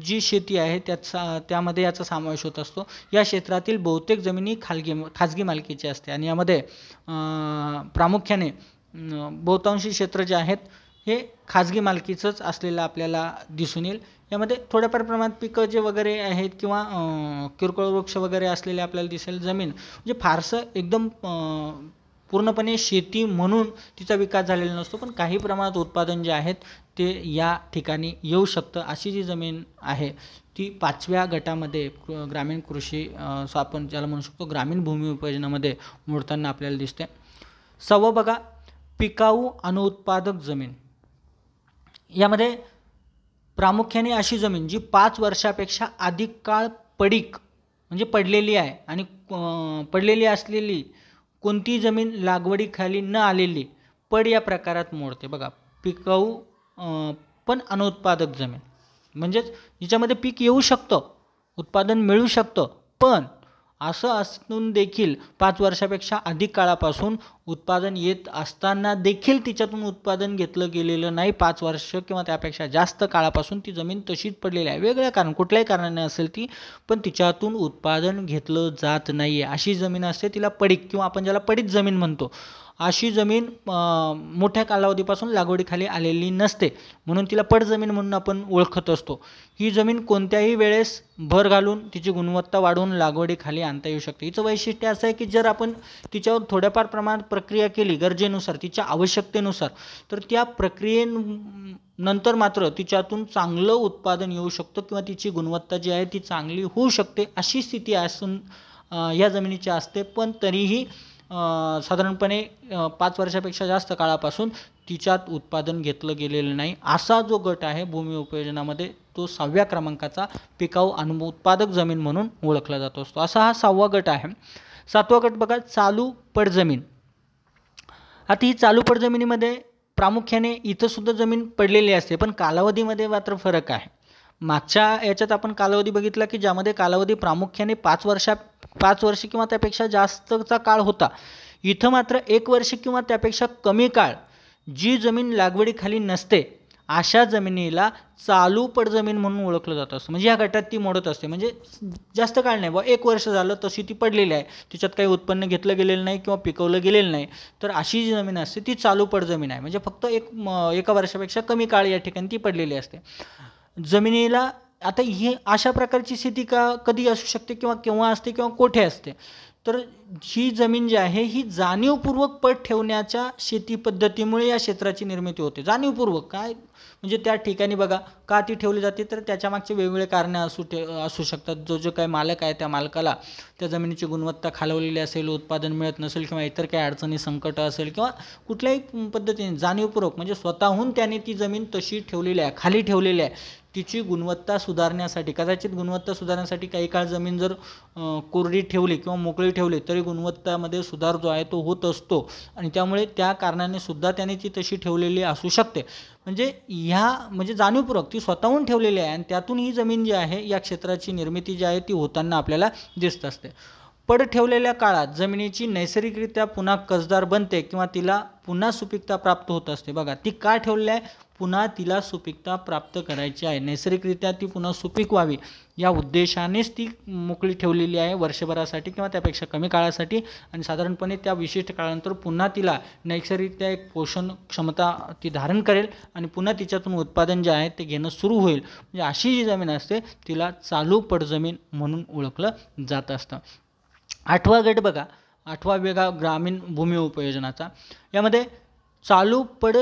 जी शेती आहे त्यामध्ये याचा समावेश होत असतो. या क्षेत्रातील बहुतेक जमिनी खाजगी मालकीची असते आणि यामध्ये प्रामुख्याने बहुतांशी क्षेत्र जे आहेत हे खाजगी मालकीचंच असलेलं आपल्याला दिसून येईल. यामध्ये थोड्याफार प्रमाणात पिकं जे वगैरे आहेत किंवा किरकोळ वृक्ष वगैरे असलेले आपल्याला दिसेल जमीन म्हणजे फारसं एकदम पूर्णपणे शेती म्हणून तिचा विकास झालेला नसतो पण काही प्रमाणात उत्पादन जे आहेत ते या ठिकाणी येऊ शकतं. अशी जी जमीन आहे ती पाचव्या गटामध्ये ग्रामीण कृषी आपण ज्याला म्हणू शकतो ग्रामीण भूमी उपयोजनामध्ये मोडताना आपल्याला दिसते. सहावं बघा पिकाऊ अनुत्पादक जमीन. यामध्ये प्रामुख्याने अशी जमीन जी 5 वर्षापेक्षा अधिक काळ पडीक म्हणजे पडलेली आहे आणि पडलेली असलेली कोणती जमीन लागवडीखाली न आलेली पड या प्रकारात मोडते. बघा, पिकाऊ पण अनुत्पादक जमीन, म्हणजेच हिच्यामध्ये पीक येऊ शकतं, उत्पादन मिळू शकतं, पण असं असून देखील 5 वर्षापेक्षा अधिक काळापासून उत्पादन येत असताना देखील तिच्यातून उत्पादन घेतलं गेलेलं नाही. 5 वर्ष किंवा त्यापेक्षा जास्त काळापासून ती जमीन तशीच पडलेली आहे. वेगळ्या कारण, कुठल्याही कारणाने असेल ती, पण तिच्यातून उत्पादन घेतलं जात नाही आहे, अशी जमीन असते. तिला पडीक किंवा आपण ज्याला पडीत जमीन म्हणतो, अशी जमीन मोठ्या कालावधीपासून लागवडीखाली आलेली नसते, म्हणून तिला पड जमीन म्हणून आपण ओळखत असतो. ही जमीन कोणत्याही वेळेस भर घालून तिची गुणवत्ता वाढवून लागवडीखाली आणता येऊ शकते. हिचं वैशिष्ट्य असं आहे की जर आपण तिच्यावर थोड्याफार प्रमाणात प्रक्रिया केली गरजेनुसार, तिच्या आवश्यकतेनुसार, तर त्या प्रक्रियेनंतर मात्र तिच्यातून चांगलं उत्पादन येऊ शकतं किंवा तिची गुणवत्ता जी आहे ती चांगली होऊ शकते, अशी स्थिती असून या जमिनीची असते. पण तरीही साधारणपणे 5 वर्षापेक्षा जास्त काळापासून तिच्यात उत्पादन घेतलं गेलेलं नाही. असा जो गट आहे भूमी उपयोजनामध्ये, तो 6व्या क्रमांकाचा पिकाऊ अनुत्पादक जमीन म्हणून ओळखला जात असतो. असा हा 6वा गट आहे. 7वा गट बघा, चालू पड जमीन. आता ही चालू पड जमिनीमध्ये प्रामुख्याने इथं सुद्धा जमीन पडलेली असते, पण कालावधीमध्ये मात्र फरक आहे. मागच्या याच्यात आपण कालावधी बघितला की ज्यामध्ये कालावधी प्रामुख्याने 5 वर्ष किंवा त्यापेक्षा जास्तचा काळ होता. इथं मात्र 1 वर्ष किंवा त्यापेक्षा कमी काळ जी जमीन लागवडीखाली नसते, अशा जमिनीला चालू पड जमीन म्हणून ओळखलं जातं असतं. म्हणजे या गटात ती मोडत असते, म्हणजे जास्त काळ नाही, 1 वर्ष झालं तशी ती पडलेली आहे, तिच्यात काही उत्पन्न घेतलं गेलेलं नाही किंवा पिकवलं गेलेलं नाही, तर अशी जी जमीन असते ती चालू पड जमीन आहे. म्हणजे फक्त 1 वर्षापेक्षा कमी काळ या ठिकाणी ती पडलेली असते जमिनीला. आता ही अशा प्रकारची स्थिती कधी असू शकते किंवा केव्हा असते किंवा कोठे असते, तर ही जमीन जी आहे ही जाणीवपूर्वक पड ठेवण्याच्या शेती पद्धतीमुळे या क्षेत्राची निर्मिती होते. जाणीवपूर्वक काय म्हणजे त्या ठिकाणी बघा का ती ठेवली जाते, तर त्याच्यामागचे वेगवेगळे कारणे असू शकतात. जो काही मालक आहे त्या मालकाला त्या जमिनीची गुणवत्ता खालवलेली असेल, उत्पादन मिळत नसेल किंवा इतर काही अडचणी संकट असेल किंवा कुठल्याही पद्धतीने जाणीवपूर्वक म्हणजे स्वतःहून त्याने ती जमीन तशी ठेवलेली आहे, खाली ठेवलेली आहे. तिची गुणवत्ता सुधारण्यासाठी, कदाचित गुणवत्ता सुधारण्यासाठी काही काळ जमीन जर कोरडी ठेवली किंवा मोकळी ठेवली तरी गुणवत्तामध्ये सुधार जो आहे तो होत असतो, आणि त्यामुळे त्या कारणाने सुद्धा त्याने ती तशी ठेवलेली असू शकते. म्हणजे जाणीवपूर्वक ती स्वतःहून ठेवलेली आहे आणि त्यातून ही जमीन जी आहे या क्षेत्राची निर्मिती जी आहे ती होताना आपल्याला दिसत असते. पड ठेवलेल्या काळात जमिनीची नैसर्गिकरित्या पुन्हा कसदार बनते किंवा तिला पुन्हा सुपीकता प्राप्त होत असते. बघा, ती का ठेवलेली आहे, पुन्हा तिला सुपीकता प्राप्त करायची आहे, नैसर्गिकरित्या ती पुन्हा सुपीक व्हावी या उद्देशानेच ती मोकळी ठेवलेली आहे वर्षभरासाठी किंवा त्यापेक्षा कमी काळासाठी, आणि साधारणपणे त्या विशिष्ट काळानंतर पुन्हा तिला नैसर्गिकरित्या एक पोषण क्षमता ती धारण करेल आणि पुन्हा तिच्यातून उत्पादन जे आहे ते घेणं सुरू होईल. म्हणजे अशी जी जमीन असते तिला चालू पड जमीन म्हणून ओळखलं जात असतं. 8वा गट बघा, 8वा वेगळा ग्रामीण भूमी उपयोजनाचा. यामध्ये चालू पड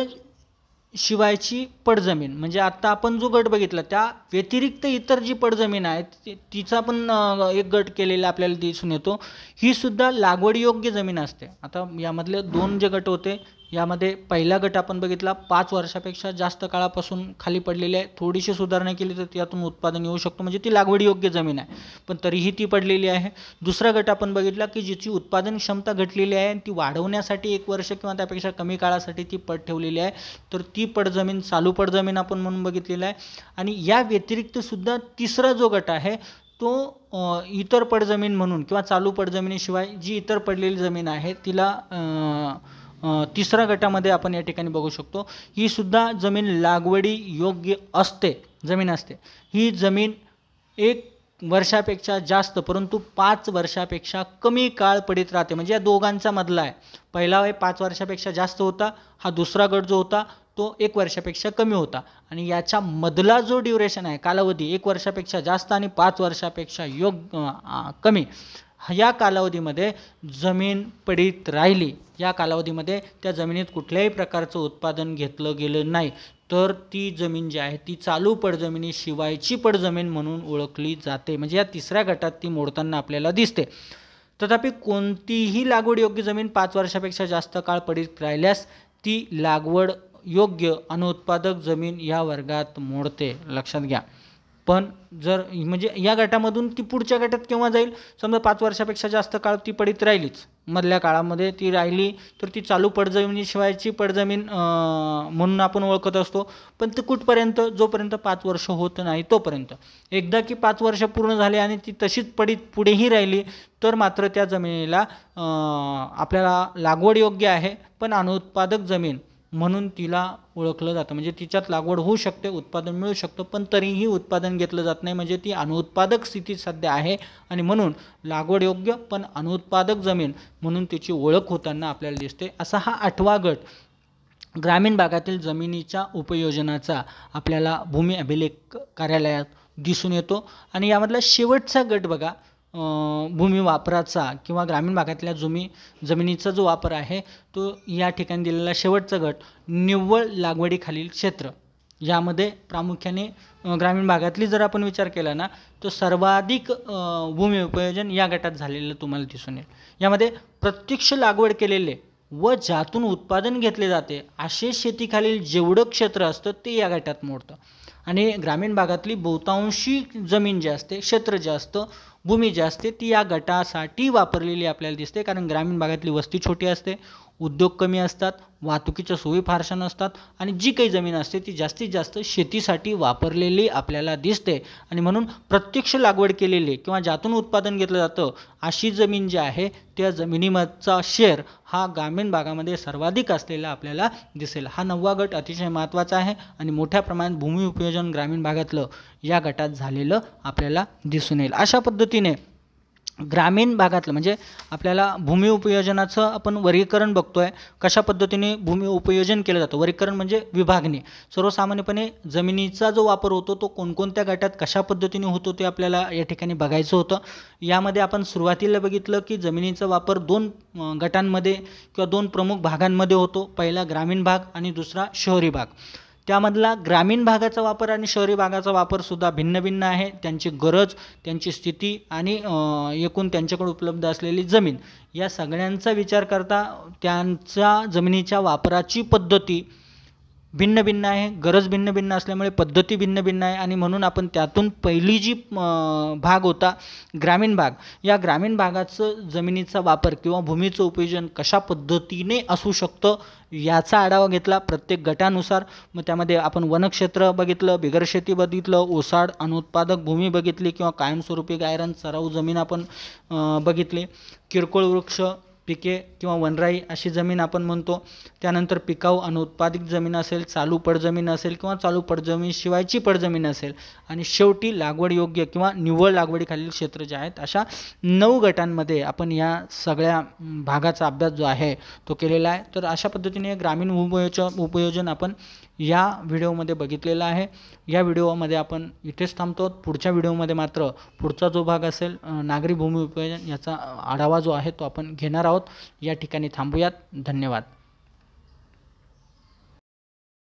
शिवायची पड जमीन, म्हणजे आता आपण जो गट बघितला त्या व्यतिरिक्त इतर जी पड जमीन आहे तिचा पण एक गट केलेला आपल्याला दिसून येतो. ही सुद्धा लागवडीयोग्य जमीन असते. आता यामधले 2 जे गट होते, यामध्ये पहिला गट आपण बघितला 5 वर्षापेक्षा जास्त काळापासून खाली पडलेली आहे, थोडीशी सुधारणा केली तर त्यातून उत्पादन येऊ शकतो, म्हणजे ती लागवडीयोग्य जमीन आहे, पण तरीही ती पडलेली आहे. दुसरा गट आपण बघितला की जिची उत्पादन क्षमता घटलेली आहे, ती वाढवण्यासाठी 1 वर्ष किंवा त्यापेक्षा कमी काळासाठी ती पड ठेवलेली आहे, तर ती पड जमीन चालू पड जमीन आपण म्हणून बघितलेला आहे. आणि या व्यतिरिक्त सुद्धा तिसरा जो गट आहे तो इतर पड जमीन म्हणून किंवा चालू पड जमिनीशिवाय जी इतर पडलेली जमीन आहे तिला तिसऱ्या गटामध्ये आपण या ठिकाणी बघू शकतो. ही सुद्धा जमीन लागवडी योग्य जमीन असते. ही जमीन 1 वर्षापेक्षा जास्त परंतु 5 वर्षापेक्षा कमी काळ पडीत राहते. म्हणजे या दोघांचा मधला आहे. पहिला आहे 5 वर्षापेक्षा जास्त होता, हा दुसरा गट जो होता तो 1 वर्षापेक्षा कमी होता, आणि याच्या मधला जो ड्युरेशन आहे कालावधी 1 वर्षापेक्षा जास्त आणि 5 वर्षापेक्षा कमी, या कालावधीमध्ये जमीन पडीत राहिली, या कालावधीमध्ये त्या जमिनीत कुठल्याही प्रकारचं उत्पादन घेतलं गेलं नाही, तर ती जमीन जी आहे ती चालू पड जमिनीशिवायची पड जमीन म्हणून ओळखली जाते. म्हणजे या तिसऱ्या गटात ती मोडताना आपल्याला दिसते. तथापि कोणतीही लागवड योग्य जमीन 5 वर्षापेक्षा जास्त काळ पडीत राहिल्यास ती लागवड योग्य अनुत्पादक जमीन या वर्गात मोडते, लक्षात घ्या. पण जर म्हणजे या गटामधून ती पुढच्या गटात केव्हा जाईल, समजा 5 वर्षापेक्षा जास्त काळ ती पडीत राहिलीच, मधल्या काळामध्ये ती राहिली तर ती चालू पडजमिनीशिवायची पडजमीन म्हणून आपण ओळखत असतो. पण ते कुठपर्यंत, जोपर्यंत 5 वर्ष होत नाही तोपर्यंत. एकदा की 5 वर्ष पूर्ण झाले आणि ती तशीच पडीत पुढेही राहिली तर मात्र त्या जमिनीला आपल्याला लागवड योग्य आहे पण अनुत्पादक जमीन म्हणून तिला ओळखलं जातं. म्हणजे तिच्यात लागवड होऊ शकते, उत्पादन मिळू शकतं, पण तरीही उत्पादन घेतलं जात नाही. म्हणजे ती अनुत्पादक स्थितीत सध्या आहे आणि म्हणून लागवड योग्य पण अनुत्पादक जमीन म्हणून तिची ओळख होताना आपल्याला दिसते. असा हा 8वा गट ग्रामीण भागातील जमिनीच्या उपयोजनाचा आपल्याला भूमी अभिलेख कार्यालयात दिसून येतो. आणि यामधला शेवटचा गट बघा, भूमी वापराचा किंवा ग्रामीण भागातल्या जमिनीचा जो वापर आहे तो या ठिकाणी दिलेला शेवटचा गट निव्वळ लागवडीखालील क्षेत्र. यामध्ये प्रामुख्याने ग्रामीण भागातली जर आपण विचार केला ना तर सर्वाधिक भूमी उपयोजन या गटात झालेलं तुम्हाला दिसून येईल. यामध्ये प्रत्यक्ष लागवड केलेले व ज्यातून उत्पादन घेतले जाते असे शेतीखालील जेवढं क्षेत्र असतं ते या गटात मोडतं. आणि ग्रामीण भागातली बहुतांशी जमीन जी असते, क्षेत्र जे असतं, भूमी जी असते ती या गटासाठी वापरलेली आपल्याला दिसते. कारण ग्रामीण भागातली वस्ती छोटी असते, उद्योग कमी असतात, वाहतुकीच्या सोयी फारशा नसतात आणि जी काही जमीन असते ती जास्तीत जास्त शेतीसाठी वापरलेली आपल्याला दिसते. आणि म्हणून प्रत्यक्ष लागवड केलेली किंवा ज्यातून उत्पादन घेतलं जातं अशी जमीन जी आहे त्या जमिनीचा शेअर हा ग्रामीण भागामध्ये सर्वाधिक असलेला आपल्याला दिसेल. हा 9वा गट अतिशय महत्त्वाचा आहे आणि मोठ्या प्रमाणात भूमी उपयोजन ग्रामीण भागातलं या गटात झालेलं आपल्याला दिसून येईल. अशा पद्धतीने ग्रामीण भागातलं म्हणजे आपल्याला भूमी उपयोजनाचं आपण वर्गीकरण बघतोय. कशा पद्धतीने भूमी उपयोजन केलं जातं, वर्गीकरण म्हणजे विभागणी. सर्वसामान्यपणे जमिनीचा जो वापर होतो तो कोणकोणत्या गटात कशा पद्धतीने होतो ते आपल्याला या ठिकाणी बघायचं होतं. यामध्ये आपण सुरुवातीला बघितलं की जमिनीचा वापर 2 गटांमध्ये किंवा 2 प्रमुख भागांमध्ये होतो. पहिला ग्रामीण भाग आणि दुसरा शहरी भाग. त्यामधला ग्रामीण भागाचा वापर आणि शहरी भागाचा वापरसुद्धा भिन्न भिन्न आहे. त्यांची गरज, त्यांची स्थिती आणि एकूण त्यांच्याकडे उपलब्ध असलेली जमीन या सगळ्यांचा विचार करता त्यांच्या जमिनीच्या वापराची पद्धती भिन्न भिन्न आहे. गरज भिन्न भिन्न असल्यामुळे पद्धती भिन्न भिन्न आहे. आणि म्हणून आपण त्यातून पहिली जी भाग होता ग्रामीण भाग, या ग्रामीण भागाचं जमिनीचा वापर किंवा भूमीचं उपयोजन कशा पद्धतीने असू शकतं याचा आढावा घेतला प्रत्येक गटानुसार. मग त्यामध्ये आपण वनक्षेत्र बघितलं, बिगर शेती बघितलं, ओसाड अनुत्पादक भूमी बघितली किंवा कायमस्वरूपी गायरान चराऊ जमीन आपण बघितली, किरकोळ वृक्ष पिके किंवा वनराई अशी जमीन आपण म्हणतो. त्यानंतर पिकाऊ अनुत्पादित जमीन असेल, चालू पडजमीन असेल किंवा चालू पडजमीनशिवायची पडजमीन असेल आणि शेवटी लागवड योग्य किंवा निव्वळ लागवडीखालील क्षेत्र जे आहेत, अशा 9 गटांमध्ये आपण या सगळ्या भागाचा अभ्यास जो आहे तो केलेला आहे. तर अशा पद्धतीने ग्रामीण उपयोजन आपण या व्हिडिओमध्ये बघितलेला आहे. या व्हिडिओमध्ये आपण इथेच थांबतो. पुढच्या व्हिडिओमध्ये मात्र पुढचा जो भाग असेल नागरी भूमी उपयोजन याचा आढावा जो आहे तो आपण घेणार आहोत. या ठिकाणी थांबूयात. धन्यवाद.